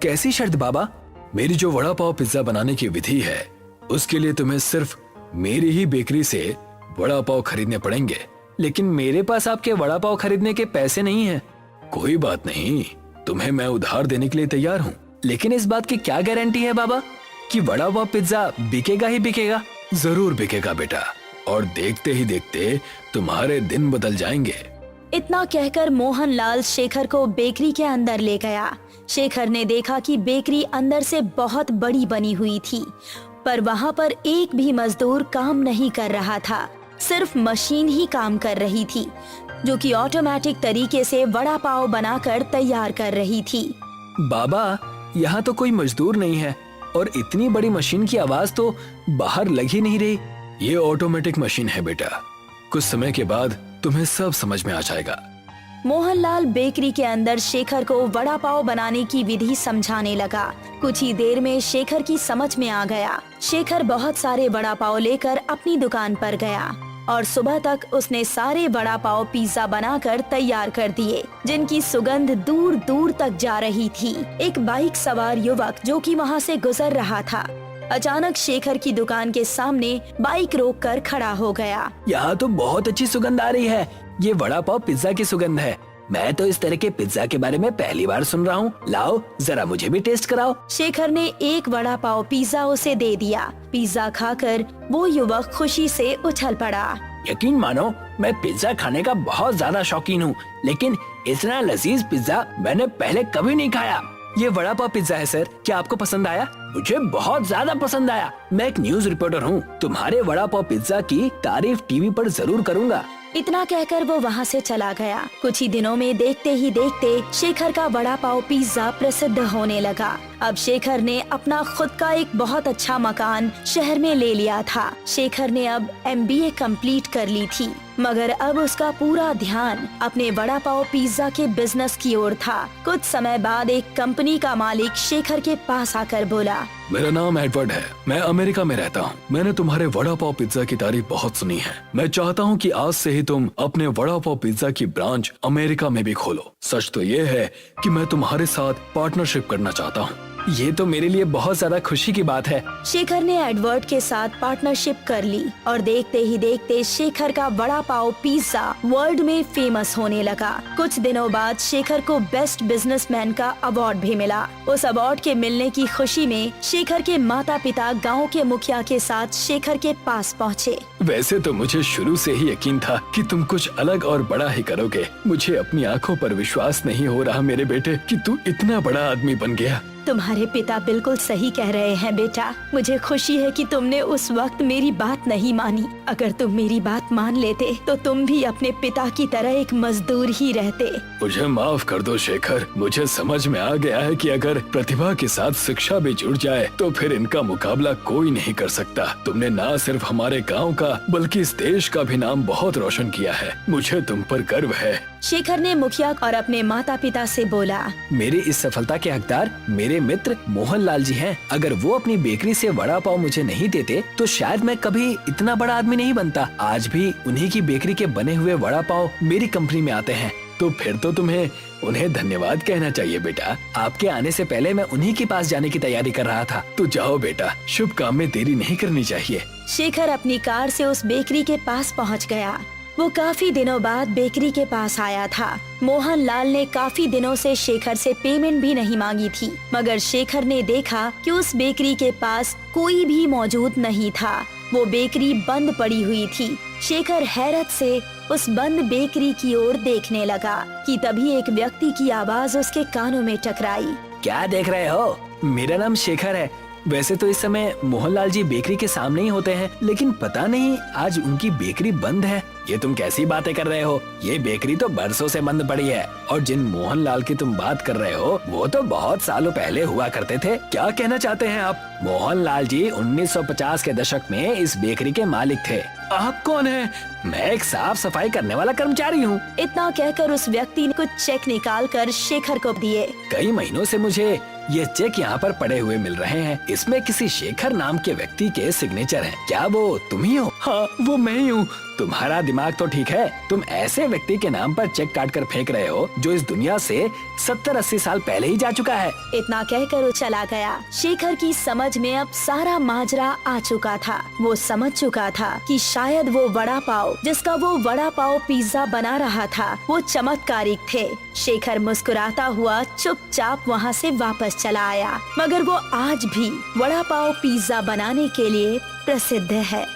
कैसी शर्त बाबा? मेरी जो वड़ा पाव पिज्जा बनाने की विधि है, उसके लिए तुम्हें सिर्फ मेरी ही बेकरी से वड़ा पाव खरीदने पड़ेंगे। लेकिन मेरे पास आपके वड़ा पाव खरीदने के पैसे नहीं हैं। कोई बात नहीं, तुम्हें मैं उधार देने के लिए तैयार हूँ, लेकिन इस बात की क्या गारंटी है बाबा कि वड़ा पाव पिज्जा बिकेगा ही बिकेगा? जरूर बिकेगा बेटा, और देखते ही देखते तुम्हारे दिन बदल जाएंगे। इतना कहकर मोहनलाल शेखर को बेकरी के अंदर ले गया। शेखर ने देखा कि बेकरी अंदर से बहुत बड़ी बनी हुई थी, पर वहाँ पर एक भी मजदूर काम नहीं कर रहा था। सिर्फ मशीन ही काम कर रही थी, जो कि ऑटोमेटिक तरीके से वड़ा पाव बनाकर तैयार कर रही थी। बाबा, यहाँ तो कोई मजदूर नहीं है और इतनी बड़ी मशीन की आवाज तो बाहर लग ही नहीं रही। ये ऑटोमेटिक मशीन है बेटा, कुछ समय के बाद तुम्हें सब समझ में आ जाएगा। मोहनलाल बेकरी के अंदर शेखर को वड़ा पाव बनाने की विधि समझाने लगा। कुछ ही देर में शेखर की समझ में आ गया। शेखर बहुत सारे वड़ा पाव लेकर अपनी दुकान पर गया और सुबह तक उसने सारे वड़ा पाव पिज्जा बनाकर तैयार कर दिए, जिनकी सुगंध दूर दूर तक जा रही थी। एक बाइक सवार युवक जो कि वहाँ से गुजर रहा था, अचानक शेखर की दुकान के सामने बाइक रोककर खड़ा हो गया। यहाँ तो बहुत अच्छी सुगंध आ रही है। ये वड़ा पाव पिज्जा की सुगंध है। मैं तो इस तरह के पिज्जा के बारे में पहली बार सुन रहा हूँ। लाओ जरा मुझे भी टेस्ट कराओ। शेखर ने एक वड़ा पाव पिज्जा उसे दे दिया। पिज्जा खाकर वो युवक खुशी से उछल पड़ा। यकीन मानो, मैं पिज्जा खाने का बहुत ज्यादा शौकीन हूँ, लेकिन इतना लजीज पिज्जा मैंने पहले कभी नहीं खाया। ये वड़ा पाव पिज्जा है सर, क्या आपको पसंद आया? मुझे बहुत ज्यादा पसंद आया। मैं एक न्यूज रिपोर्टर हूँ, तुम्हारे वड़ा पाव पिज्जा की तारीफ टीवी पर जरूर करूँगा। इतना कहकर वो वहाँ से चला गया। कुछ ही दिनों में देखते ही देखते शेखर का वड़ा पाव पिज्जा प्रसिद्ध होने लगा। अब शेखर ने अपना खुद का एक बहुत अच्छा मकान शहर में ले लिया था। शेखर ने अब MBA कंप्लीट कर ली थी, मगर अब उसका पूरा ध्यान अपने वड़ा पाव पिज्जा के बिजनेस की ओर था। कुछ समय बाद एक कंपनी का मालिक शेखर के पास आकर बोला, मेरा नाम एडवर्ड है, मैं अमेरिका में रहता हूँ। मैंने तुम्हारे वड़ा पाव पिज्जा की तारीफ बहुत सुनी है। मैं चाहता हूँ कि आज से ही तुम अपने वड़ा पाव पिज्जा की ब्रांच अमेरिका में भी खोलो। सच तो ये है कि मैं तुम्हारे साथ पार्टनरशिप करना चाहता हूँ। ये तो मेरे लिए बहुत ज्यादा खुशी की बात है। शेखर ने एडवर्ड के साथ पार्टनरशिप कर ली और देखते ही देखते शेखर का वड़ा पाव पिज्जा वर्ल्ड में फेमस होने लगा। कुछ दिनों बाद शेखर को बेस्ट बिजनेसमैन का अवार्ड भी मिला। उस अवार्ड के मिलने की खुशी में शेखर के माता पिता गांव के मुखिया के साथ शेखर के पास पहुँचे। वैसे तो मुझे शुरू से ही यकीन था कि तुम कुछ अलग और बड़ा ही करोगे। मुझे अपनी आंखों पर विश्वास नहीं हो रहा मेरे बेटे कि तू इतना बड़ा आदमी बन गया। तुम्हारे पिता बिल्कुल सही कह रहे हैं बेटा। मुझे खुशी है कि तुमने उस वक्त मेरी बात नहीं मानी। अगर तुम मेरी बात मान लेते तो तुम भी अपने पिता की तरह एक मजदूर ही रहते। मुझे माफ कर दो शेखर, मुझे समझ में आ गया है कि अगर प्रतिभा के साथ शिक्षा भी जुड़ जाए तो फिर इनका मुकाबला कोई नहीं कर सकता। तुमने न सिर्फ हमारे गाँव का बल्कि इस देश का भी नाम बहुत रोशन किया है। मुझे तुम पर गर्व है। शेखर ने मुखिया और अपने माता पिता से बोला, मेरी इस सफलता के हकदार मेरे मित्र मोहनलाल जी हैं। अगर वो अपनी बेकरी से वड़ा पाव मुझे नहीं देते तो शायद मैं कभी इतना बड़ा आदमी नहीं बनता। आज भी उन्हीं की बेकरी के बने हुए वड़ा पाव मेरी कंपनी में आते हैं। तो फिर तो तुम्हें उन्हें धन्यवाद कहना चाहिए बेटा। आपके आने से पहले मैं उन्हीं के पास जाने की तैयारी कर रहा था। तो जाओ बेटा, शुभ काम में देरी नहीं करनी चाहिए। शेखर अपनी कार से उस बेकरी के पास पहुंच गया। वो काफी दिनों बाद बेकरी के पास आया था। मोहनलाल ने काफी दिनों से शेखर से पेमेंट भी नहीं मांगी थी, मगर शेखर ने देखा कि उस बेकरी के पास कोई भी मौजूद नहीं था। वो बेकरी बंद पड़ी हुई थी। शेखर हैरत से उस बंद बेकरी की ओर देखने लगा कि तभी एक व्यक्ति की आवाज उसके कानों में टकराई। क्या देख रहे हो? मेरा नाम शेखर है। वैसे तो इस समय मोहनलाल जी बेकरी के सामने ही होते हैं, लेकिन पता नहीं आज उनकी बेकरी बंद है। ये तुम कैसी बातें कर रहे हो? ये बेकरी तो बरसों से बंद पड़ी है और जिन मोहनलाल की तुम बात कर रहे हो वो तो बहुत सालों पहले हुआ करते थे। क्या कहना चाहते हैं आप? मोहनलाल जी 1950 के दशक में इस बेकरी के मालिक थे। आप कौन हैं? मैं एक साफ सफाई करने वाला कर्मचारी हूँ। इतना कहकर उस व्यक्ति ने कुछ चेक निकाल कर शेखर को दिए। कई महीनों से मुझे ये चेक यहाँ पर पड़े हुए मिल रहे हैं। इसमें किसी शेखर नाम के व्यक्ति के सिग्नेचर हैं। क्या वो तुम ही हो? हाँ, वो मैं ही हूँ। तुम्हारा दिमाग तो ठीक है, तुम ऐसे व्यक्ति के नाम पर चेक काट कर फेंक रहे हो जो इस दुनिया से 70-80 साल पहले ही जा चुका है। इतना कहकर वो चला गया। शेखर की समझ में अब सारा माजरा आ चुका था। वो समझ चुका था कि शायद वो वड़ा पाव जिसका वो वड़ा पाव पिज्जा बना रहा था वो चमत्कारिक थे। शेखर मुस्कुराता हुआ चुपचाप वहाँ से वापस चला आया, मगर वो आज भी वड़ा पाव पिज्जा बनाने के लिए प्रसिद्ध है।